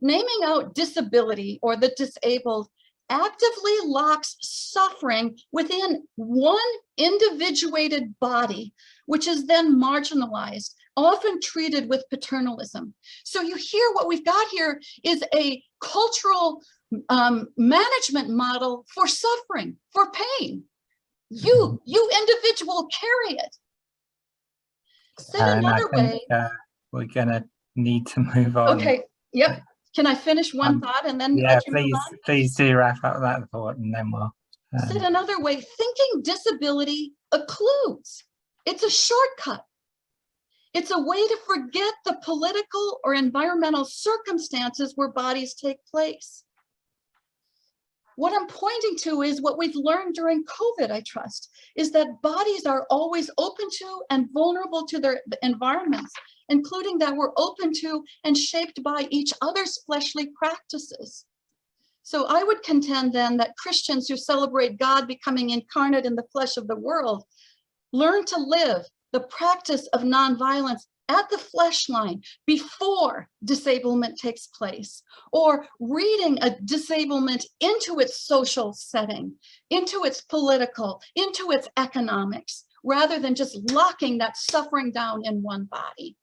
Naming out disability or the disabled actively locks suffering within one individuated body, which is then marginalized, often treated with paternalism. So you hear what we've got here is a cultural management model for suffering, for pain. You individual carry it. Said another way. We're gonna need to move on. Okay, yep. Can I finish one thought and then yeah, please do wrap up that thought and then we'll. Said another way, thinking disability occludes. It's a shortcut. It's a way to forget the political or environmental circumstances where bodies take place. What I'm pointing to is what we've learned during COVID, I trust, is that bodies are always open to and vulnerable to their environments, including that we're open to and shaped by each other's fleshly practices. So I would contend then that Christians who celebrate God becoming incarnate in the flesh of the world learn to live the practice of nonviolence at the flesh line before disablement takes place, or reading a disablement into its social setting, into its political, into its economics, rather than just locking that suffering down in one body.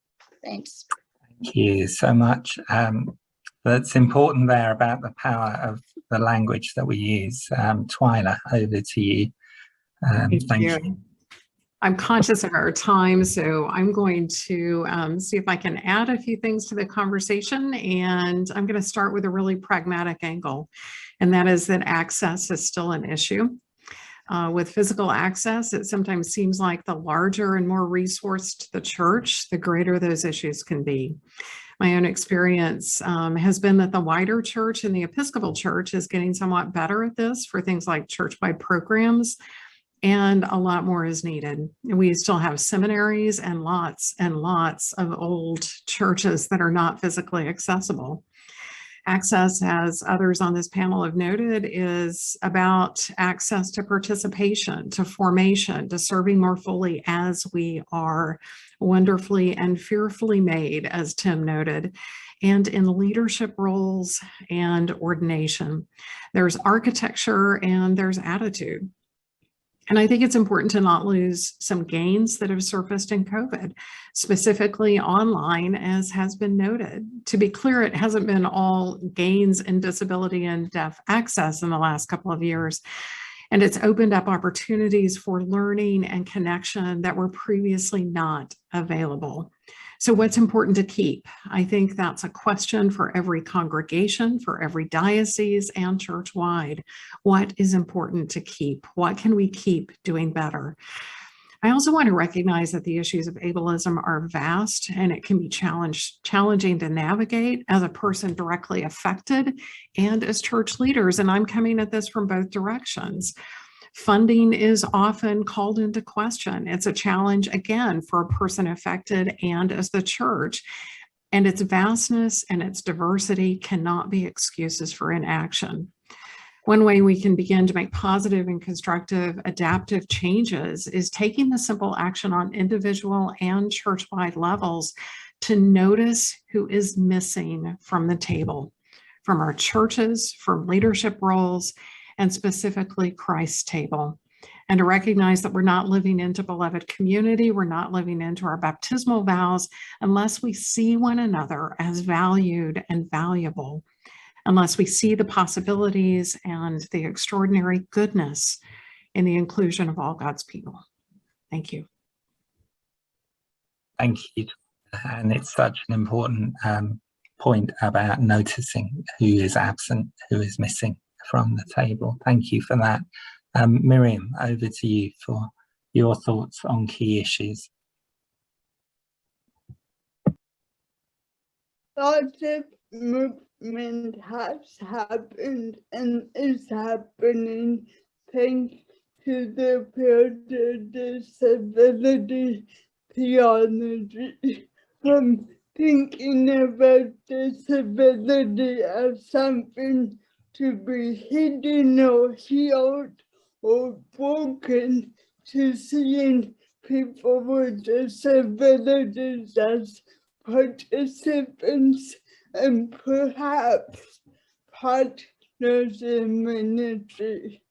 Thanks. Thank you so much. That's important there about the power of the language that we use. Twyla, over to you. Thank you. I'm conscious of our time, so I'm going to see if I can add a few things to the conversation, and I'm going to start with a really pragmatic angle, and that is that access is still an issue. With physical access, it sometimes seems like the larger and more resourced the church, the greater those issues can be. My own experience has been that the wider church and the Episcopal Church is getting somewhat better at this for things like church-wide programs, and a lot more is needed. We still have seminaries and lots of old churches that are not physically accessible. Access, as others on this panel have noted, is about access to participation, to formation, to serving more fully as we are wonderfully and fearfully made, as Tim noted, and in leadership roles and ordination. There's architecture and there's attitude. And I think it's important to not lose some gains that have surfaced in COVID, specifically online, as has been noted. To be clear, it hasn't been all gains in disability and deaf access in the last couple of years. And it's opened up opportunities for learning and connection that were previously not available. So what's important to keep? I think that's a question for every congregation, for every diocese and church-wide. What is important to keep? What can we keep doing better? I also want to recognize that the issues of ableism are vast, and it can be challenging to navigate as a person directly affected and as church leaders. And I'm coming at this from both directions. Funding is often called into question. It's a challenge, again, for a person affected and as the church. And its vastness and its diversity cannot be excuses for inaction. One way we can begin to make positive and constructive adaptive changes is taking the simple action on individual and church-wide levels to notice who is missing from the table, from our churches, from leadership roles, and specifically Christ's table, and to recognize that we're not living into beloved community, we're not living into our baptismal vows unless we see one another as valued and valuable, unless we see the possibilities and the extraordinary goodness in the inclusion of all God's people. Thank you. Thank you. And it's such an important point about noticing who is absent, who is missing from the table. Thank you for that. Miriam, over to you for your thoughts on key issues. Lots of movement has happened and is happening thanks to the field of disability theology. From thinking about disability as something to be hidden or healed or broken, to seeing people with disabilities as participants and perhaps partners in ministry.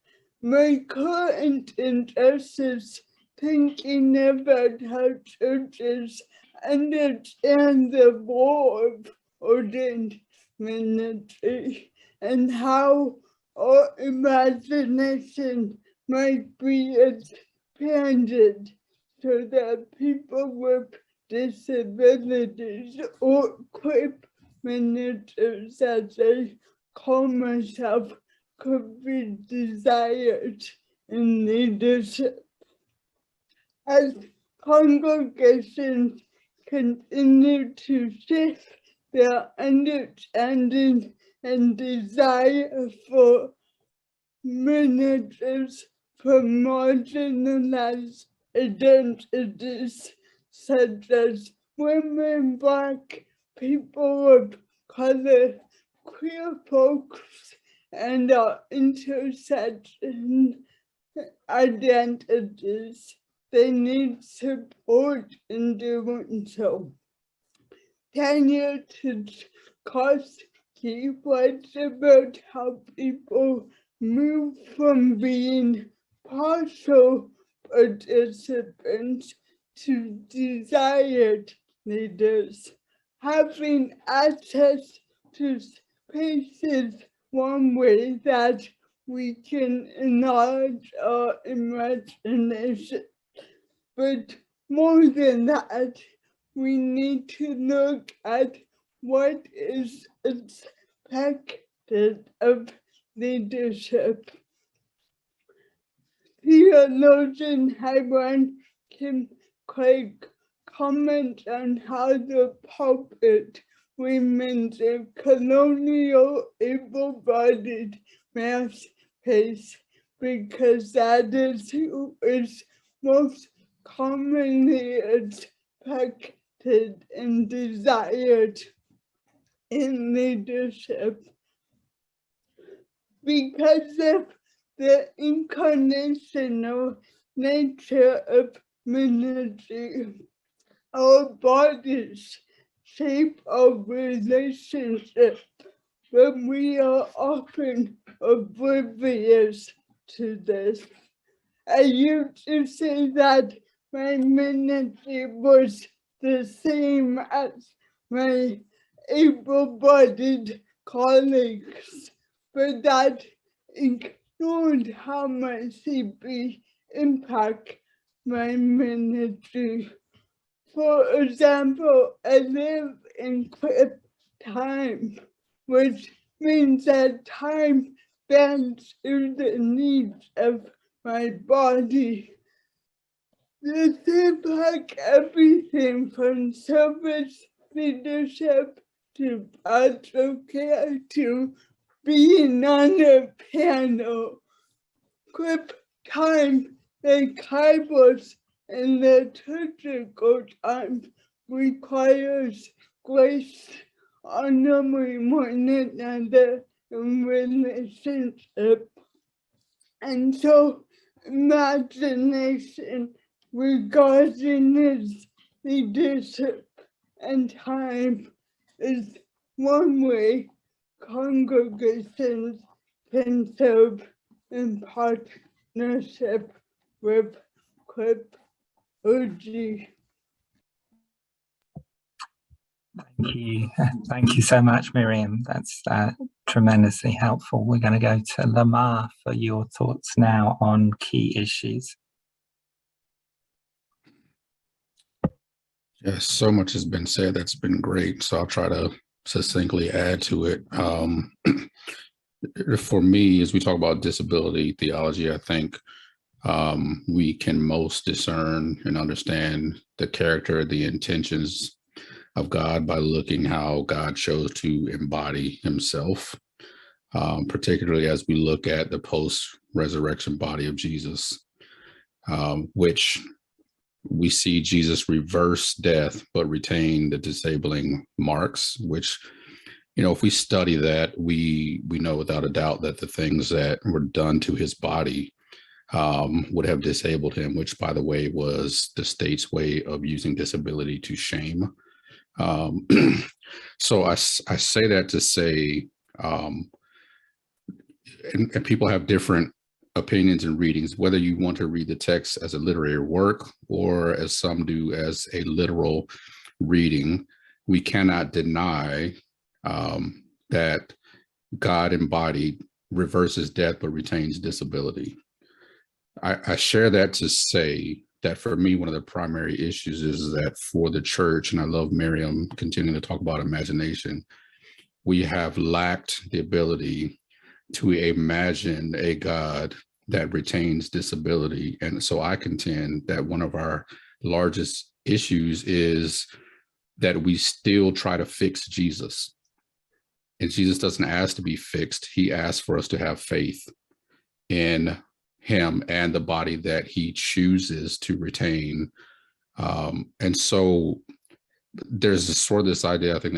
My current interest is thinking about how churches understand the role of ordained ministry, and how our imagination might be expanded so that people with disabilities or equipped ministers, as I call myself, could be desired in leadership. As congregations continue to shift their understanding and desire for ministers for marginalized identities such as women, Black people of color, queer folks, and intersection identities. They need support in doing so. Tenure to cost keywords about how people move from being partial participants to desired leaders. Having access to spaces one way that we can enlarge our imagination. But more than that, we need to look at what is expected of leadership. Theologian Sharon Kim Craig comment on how the pulpit remains a colonial, able-bodied mass space because that is who is most commonly expected and desired in leadership. Because of the incarnational nature of ministry, our bodies shape our relationship, but we are often oblivious to this. I used to say that my ministry was the same as my able-bodied colleagues, but that ignored how my CP impact my ministry. For example, I live in clip time, which means that time bends to the needs of my body. This impacts everything from service leadership to pastoral care to being on a panel. Clip time, like Kairos and liturgical time, requires grace, honoring one another in relationship. And so imagination regarding his leadership and time is one way congregations can serve in partnership with CEEP Network. Thank you so much, Miriam. That's tremendously helpful. We're going to go to Lamar for your thoughts now on key issues. Yes, so much has been said. That's been great. So I'll try to succinctly add to it. For me, as we talk about disability theology, I think we can most discern and understand the character, the intentions of God by looking how God chose to embody himself, particularly as we look at the post-resurrection body of Jesus, which we see Jesus reverse death, but retain the disabling marks, which, you know, if we study that, we know without a doubt that the things that were done to his body would have disabled him, which, by the way, was the state's way of using disability to shame. So I say that to say, and people have different opinions and readings, whether you want to read the text as a literary work or, as some do, as a literal reading, we cannot deny that God embodied reverses death but retains disability. I share that to say that for me, one of the primary issues is that for the church, and I love Miriam continuing to talk about imagination, we have lacked the ability to imagine a God that retains disability. And so I contend that one of our largest issues is that we still try to fix Jesus. And Jesus doesn't ask to be fixed. He asks for us to have faith. in him and the body that he chooses to retain. And so there's this idea, I think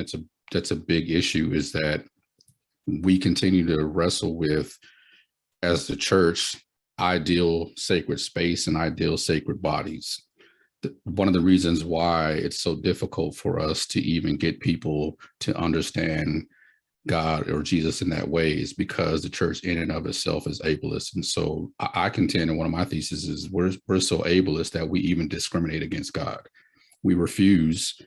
that's a big issue, is that we continue to wrestle with, as the church, ideal sacred space and ideal sacred bodies. One of the reasons why it's so difficult for us to even get people to understand God or Jesus in that way is because the church in and of itself is ableist. And so I contend, and one of my theses is we're so ableist that we even discriminate against God. We refuse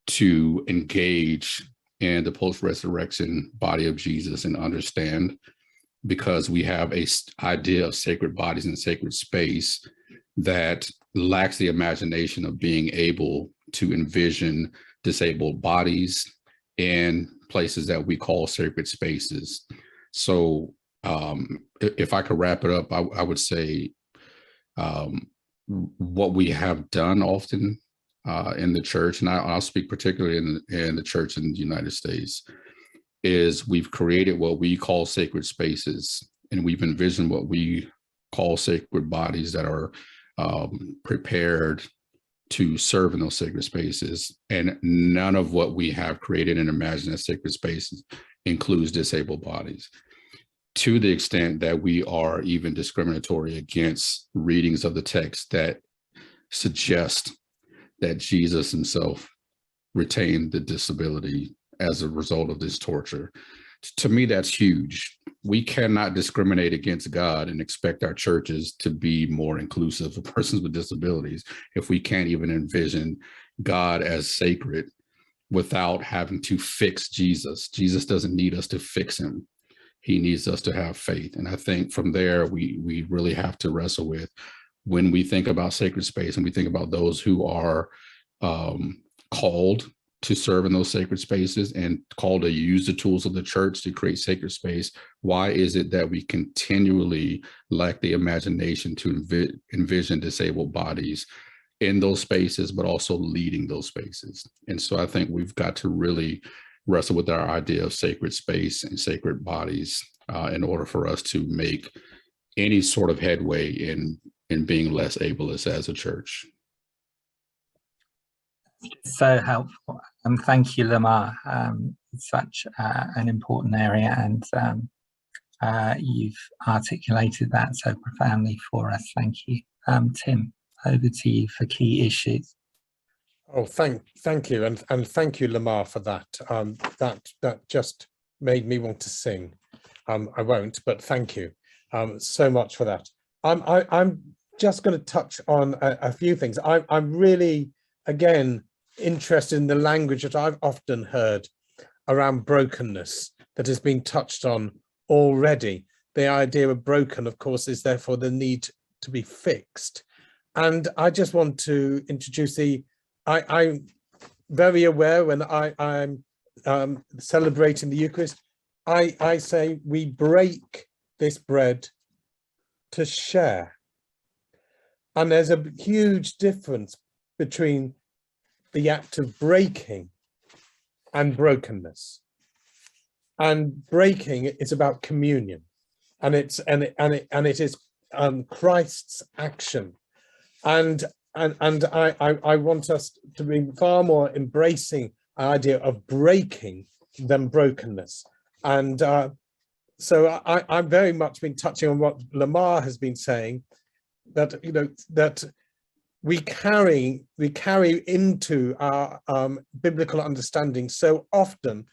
to engage in the post-resurrection body of Jesus and understand, because we have a idea of sacred bodies and sacred space that lacks the imagination of being able to envision disabled bodies in places that we call sacred spaces. So if I could wrap it up, I would say what we have done often in the church, and I'll speak particularly in the church in the United States, is we've created what we call sacred spaces, and we've envisioned what we call sacred bodies that are prepared to serve in those sacred spaces. And none of what we have created and imagined as sacred spaces includes disabled bodies, to the extent that we are even discriminatory against readings of the text that suggest that Jesus himself retained the disability as a result of this torture. To me, that's huge. We cannot discriminate against God and expect our churches to be more inclusive of persons with disabilities if we can't even envision God as sacred without having to fix Jesus. Jesus doesn't need us to fix him. He needs us to have faith. And I think from there, we really have to wrestle with, when we think about sacred space and we think about those who are called to serve in those sacred spaces and called to use the tools of the church to create sacred space, why is it that we continually lack the imagination to envision disabled bodies in those spaces, but also leading those spaces? And so I think we've got to really wrestle with our idea of sacred space and sacred bodies in order for us to make any sort of headway in being less ableist as a church. So helpful, and thank you, Lamar. It's such an important area, and you've articulated that so profoundly for us. Thank you. Tim, over to you for key issues. Oh, thank you, and thank you, Lamar, for that. That just made me want to sing. I won't, but thank you so much for that. I'm just going to touch on a few things. I'm really, again, interested in the language that I've often heard around brokenness that has been touched on already. The idea of broken, of course, is therefore the need to be fixed. And I just want to introduce I'm very aware when I'm celebrating the Eucharist, I say we break this bread to share. And there's a huge difference between the act of breaking and brokenness. And breaking is about communion, and it is Christ's action. And I want us to be far more embracing the idea of breaking than brokenness. And so I've very much been touching on what Lamar has been saying, that that we carry into our biblical understanding so often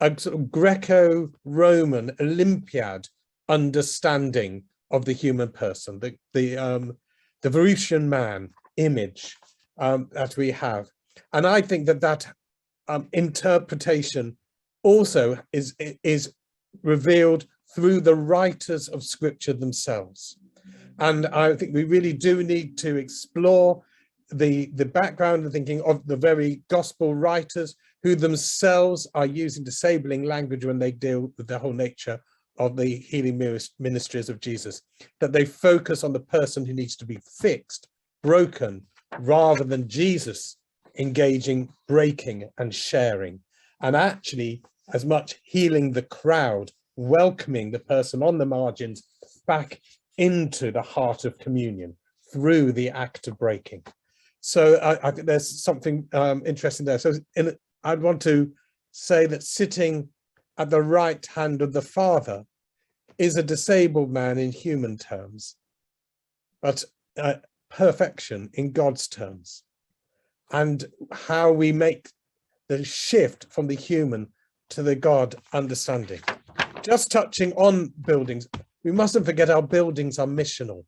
a sort of Greco-Roman Olympiad understanding of the human person, the Verutian man image that we have. And I think that interpretation also is revealed through the writers of Scripture themselves. And I think we really do need to explore the background and thinking of the very gospel writers who themselves are using disabling language when they deal with the whole nature of the healing ministries of Jesus, that they focus on the person who needs to be fixed, broken, rather than Jesus engaging, breaking and sharing, and actually as much healing the crowd, welcoming the person on the margins back into the heart of communion through the act of breaking. So I think there's something interesting there. So I'd want to say that sitting at the right hand of the Father is a disabled man in human terms, but perfection in God's terms. And how we make the shift from the human to the God understanding. Just touching on buildings, we mustn't forget our buildings are missional.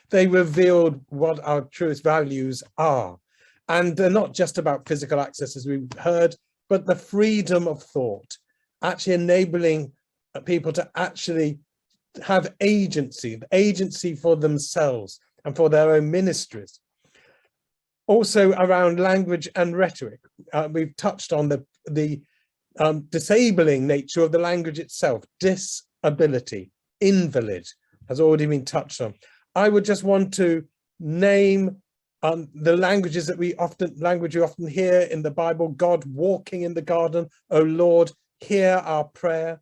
They revealed what our truest values are. And they're not just about physical access, as we've heard, but the freedom of thought, actually enabling people to actually have agency for themselves and for their own ministries. Also around language and rhetoric, we've touched on the disabling nature of the language itself. Disability, invalid has already been touched on. I would just want to name the languages that we often hear in the Bible. God walking in the garden, "O Lord, hear our prayer."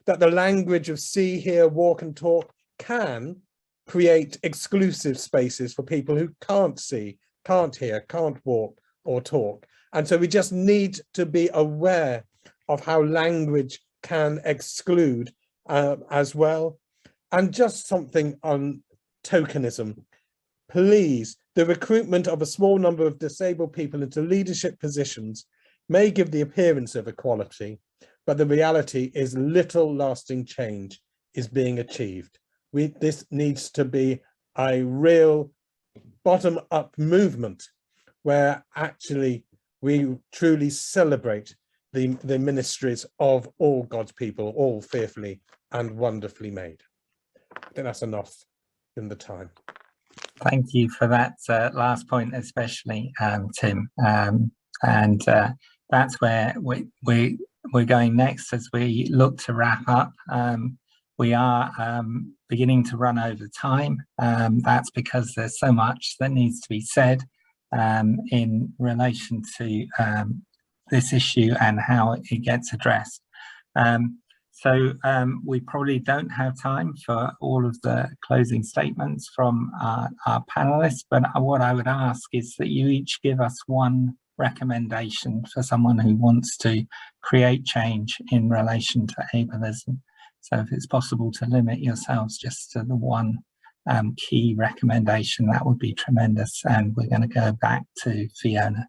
That the language of see, hear, walk and talk can create exclusive spaces for people who can't see, can't hear, can't walk or talk. And so we just need to be aware of how language can exclude as well. And just something on tokenism. Please, the recruitment of a small number of disabled people into leadership positions may give the appearance of equality, but the reality is little lasting change is being achieved. This needs to be a real bottom-up movement where actually we truly celebrate the ministries of all God's people, all fearfully and wonderfully made. I think that's enough in the time. Thank you for that last point, especially, Tim. That's where we're going next as we look to wrap up. We are beginning to run over time. That's because there's so much that needs to be said in relation to this issue and how it gets addressed. So we probably don't have time for all of the closing statements from our panelists, but what I would ask is that you each give us one recommendation for someone who wants to create change in relation to ableism. So if it's possible to limit yourselves just to the one key recommendation, that would be tremendous. And we're going to go back to Fiona.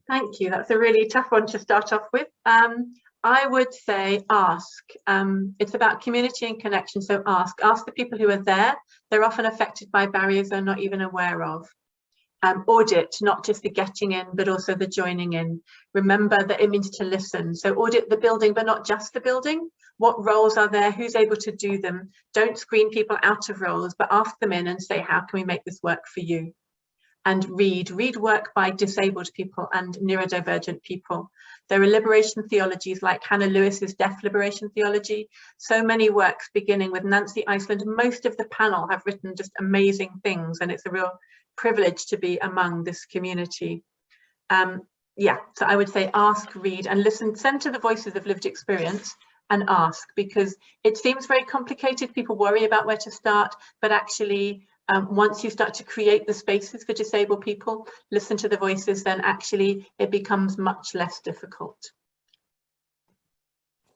Thank you. That's a really tough one to start off with. I would say ask. It's about community and connection, so ask the people who are there. They're often affected by barriers they're not even aware of. Audit, not just the getting in, but also the joining in. Remember that it means to listen. So audit the building, but not just the building. What roles are there? Who's able to do them? Don't screen people out of roles, but ask them in and say, how can we make this work for you? And read work by disabled people and neurodivergent people. There are liberation theologies like Hannah Lewis's Deaf Liberation Theology. So many works beginning with Nancy Iceland. Most of the panel have written just amazing things, and it's a real privilege to be among this community. Yeah, so I would say ask, read and listen, center the voices of lived experience and ask, because it seems very complicated. People worry about where to start, but actually once you start to create the spaces for disabled people, listen to the voices, then actually it becomes much less difficult.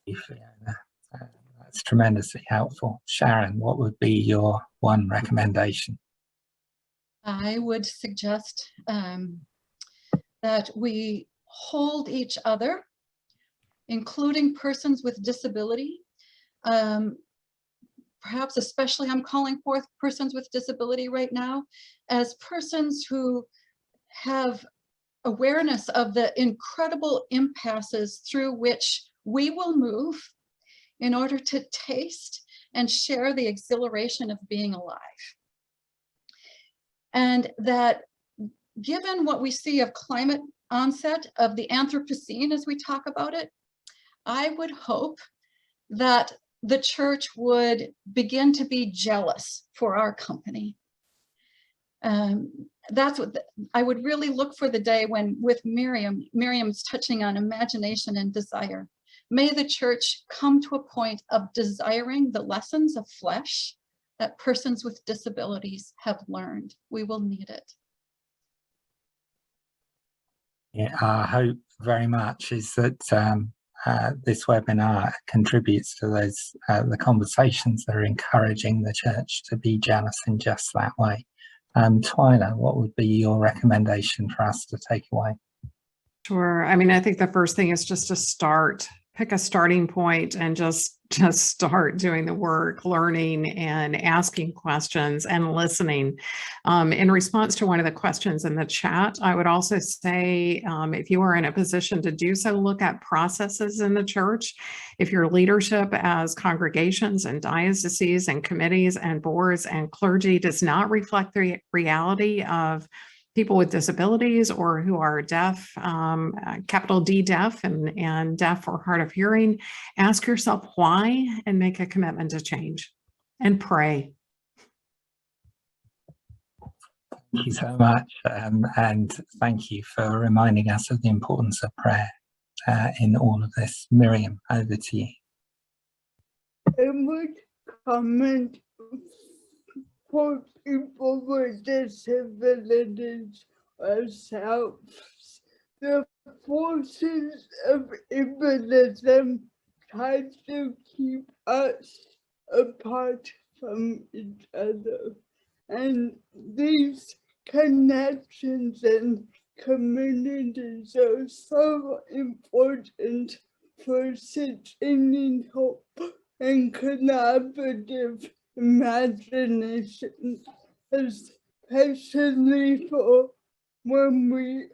That's tremendously helpful. Sharon, what would be your one recommendation? I would suggest that we hold each other, including persons with disability, perhaps especially I'm calling forth persons with disability right now, as persons who have awareness of the incredible impasses through which we will move in order to taste and share the exhilaration of being alive. And that given what we see of climate onset of the Anthropocene as we talk about it, I would hope that the church would begin to be jealous for our company. That's what I would really look for, the day when, with Miriam's touching on imagination and desire, May the church come to a point of desiring the lessons of flesh that persons with disabilities have learned. We will need it. Yeah, our hope very much is that this webinar contributes to those the conversations that are encouraging the church to be generous in just that way. Twyla, what would be your recommendation for us to take away? Sure. I mean, I think the first thing is just to pick a starting point and just start doing the work, learning and asking questions and listening. In response to one of the questions in the chat, I would also say, if you are in a position to do so, look at processes in the church. If your leadership as congregations and dioceses and committees and boards and clergy does not reflect the reality of people with disabilities or who are deaf, capital D deaf and deaf or hard of hearing, ask yourself why and make a commitment to change and pray. Thank you so much. And thank you for reminding us of the importance of prayer in all of this. Miriam, over to you. I would comment for people with disabilities ourselves. The forces of ableism try to keep us apart from each other. And these connections and communities are so important for sustaining hope and collaborative imagination, especially for when we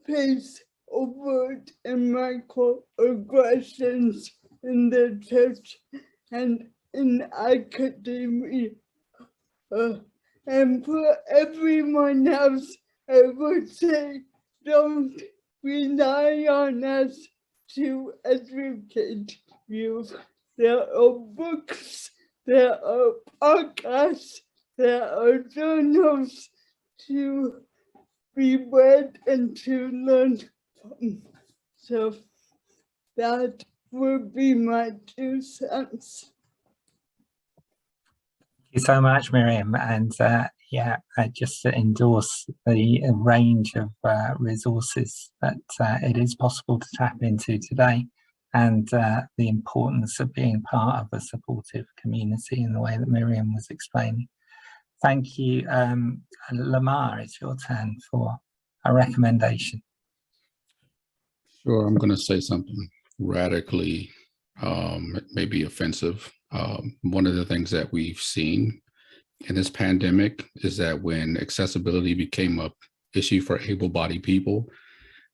face overt and microaggressions in the church and in academia. And for everyone else, I would say, don't rely on us to educate you. There are books, there are podcasts, there are journals to be read and to learn from. So that would be my 2 cents. Thank you so much, Miriam. And yeah, I just endorse the range of resources that it is possible to tap into today, and the importance of being part of a supportive community in the way that Miriam was explaining. Thank you. Lamar, it's your turn for a recommendation. Sure, I'm going to say something radically, maybe offensive. One of the things that we've seen in this pandemic is that when accessibility became an issue for able-bodied people,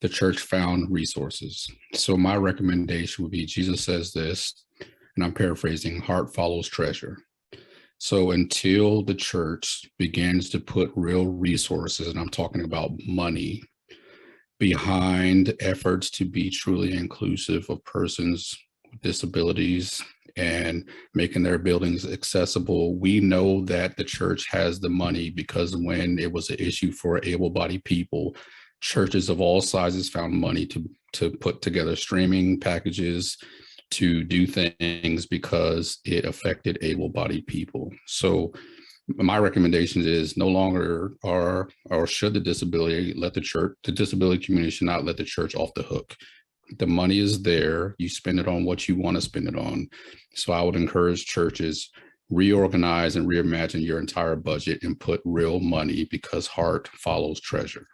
the church found resources. So my recommendation would be, Jesus says this, and I'm paraphrasing, heart follows treasure. So until the church begins to put real resources, and I'm talking about money, behind efforts to be truly inclusive of persons with disabilities and making their buildings accessible, we know that the church has the money, because when it was an issue for able-bodied people, churches of all sizes found money to put together streaming packages, to do things because it affected able-bodied people. So my recommendation is no longer or should the disability community should not let the church off the hook. The money is there. You spend it on what you want to spend it on. So I would encourage churches, reorganize and reimagine your entire budget and put real money, because heart follows treasure.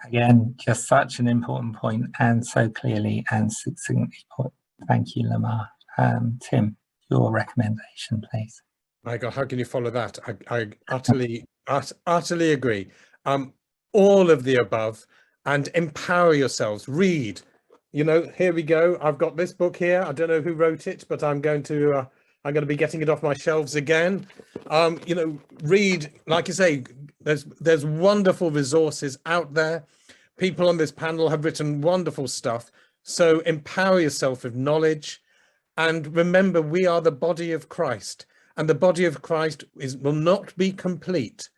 Again, just such an important point, and so clearly and succinctly put. Thank you, Lamar. Tim, your recommendation, please. My God, how can you follow that? I utterly agree. All of the above, and empower yourselves. Read. You know, here we go. I've got this book here. I don't know who wrote it, but I'm going to be getting it off my shelves again. You know, read. Like you say, there's wonderful resources out there. People on this panel have written wonderful stuff. So empower yourself with knowledge, and remember, we are the body of Christ, and the body of Christ will not be complete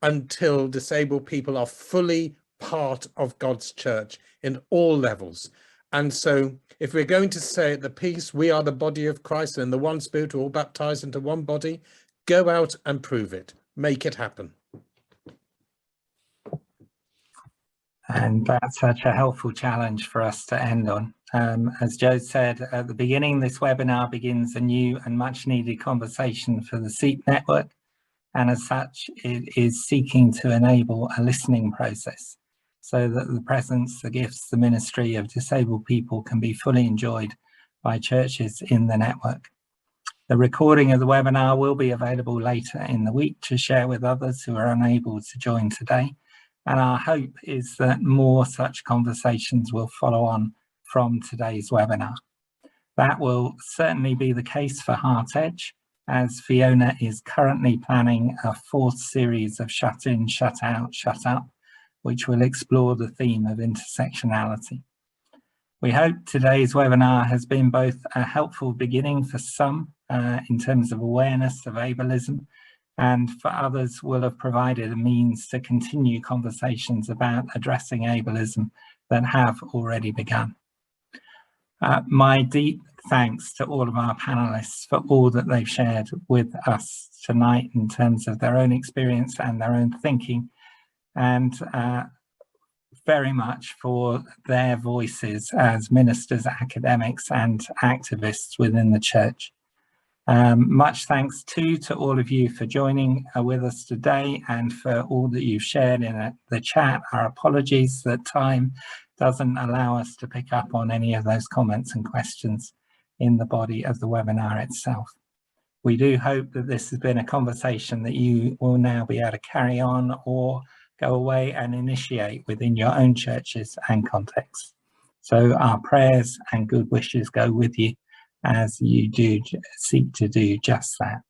until disabled people are fully part of God's church in all levels. And so if we're going to say at the peace, we are the body of Christ and the one Spirit, all baptized into one body, go out and prove it, make it happen. And that's such a helpful challenge for us to end on. As Joe said at the beginning, this webinar begins a new and much needed conversation for the CEEP network. And as such, it is seeking to enable a listening process so that the presence, the gifts, the ministry of disabled people can be fully enjoyed by churches in the network. The recording of the webinar will be available later in the week to share with others who are unable to join today. And our hope is that more such conversations will follow on from today's webinar. That will certainly be the case for Heart Edge, as Fiona is currently planning a 4th series of Shut In, Shut Out, Shut Up, which will explore the theme of intersectionality. We hope today's webinar has been both a helpful beginning for some in terms of awareness of ableism, and for others will have provided a means to continue conversations about addressing ableism that have already begun. My deep thanks to all of our panelists for all that they've shared with us tonight in terms of their own experience and their own thinking, and very much for their voices as ministers, academics and activists within the church. Much thanks too to all of you for joining with us today and for all that you've shared in the chat. Our apologies that time doesn't allow us to pick up on any of those comments and questions in the body of the webinar itself. We do hope that this has been a conversation that you will now be able to carry on or go away and initiate within your own churches and contexts. So our prayers and good wishes go with you as you do seek to do just that.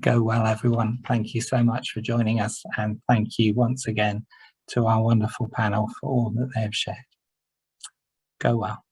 Go well, everyone. Thank you so much for joining us, and thank you once again to our wonderful panel for all that they have shared. Go well.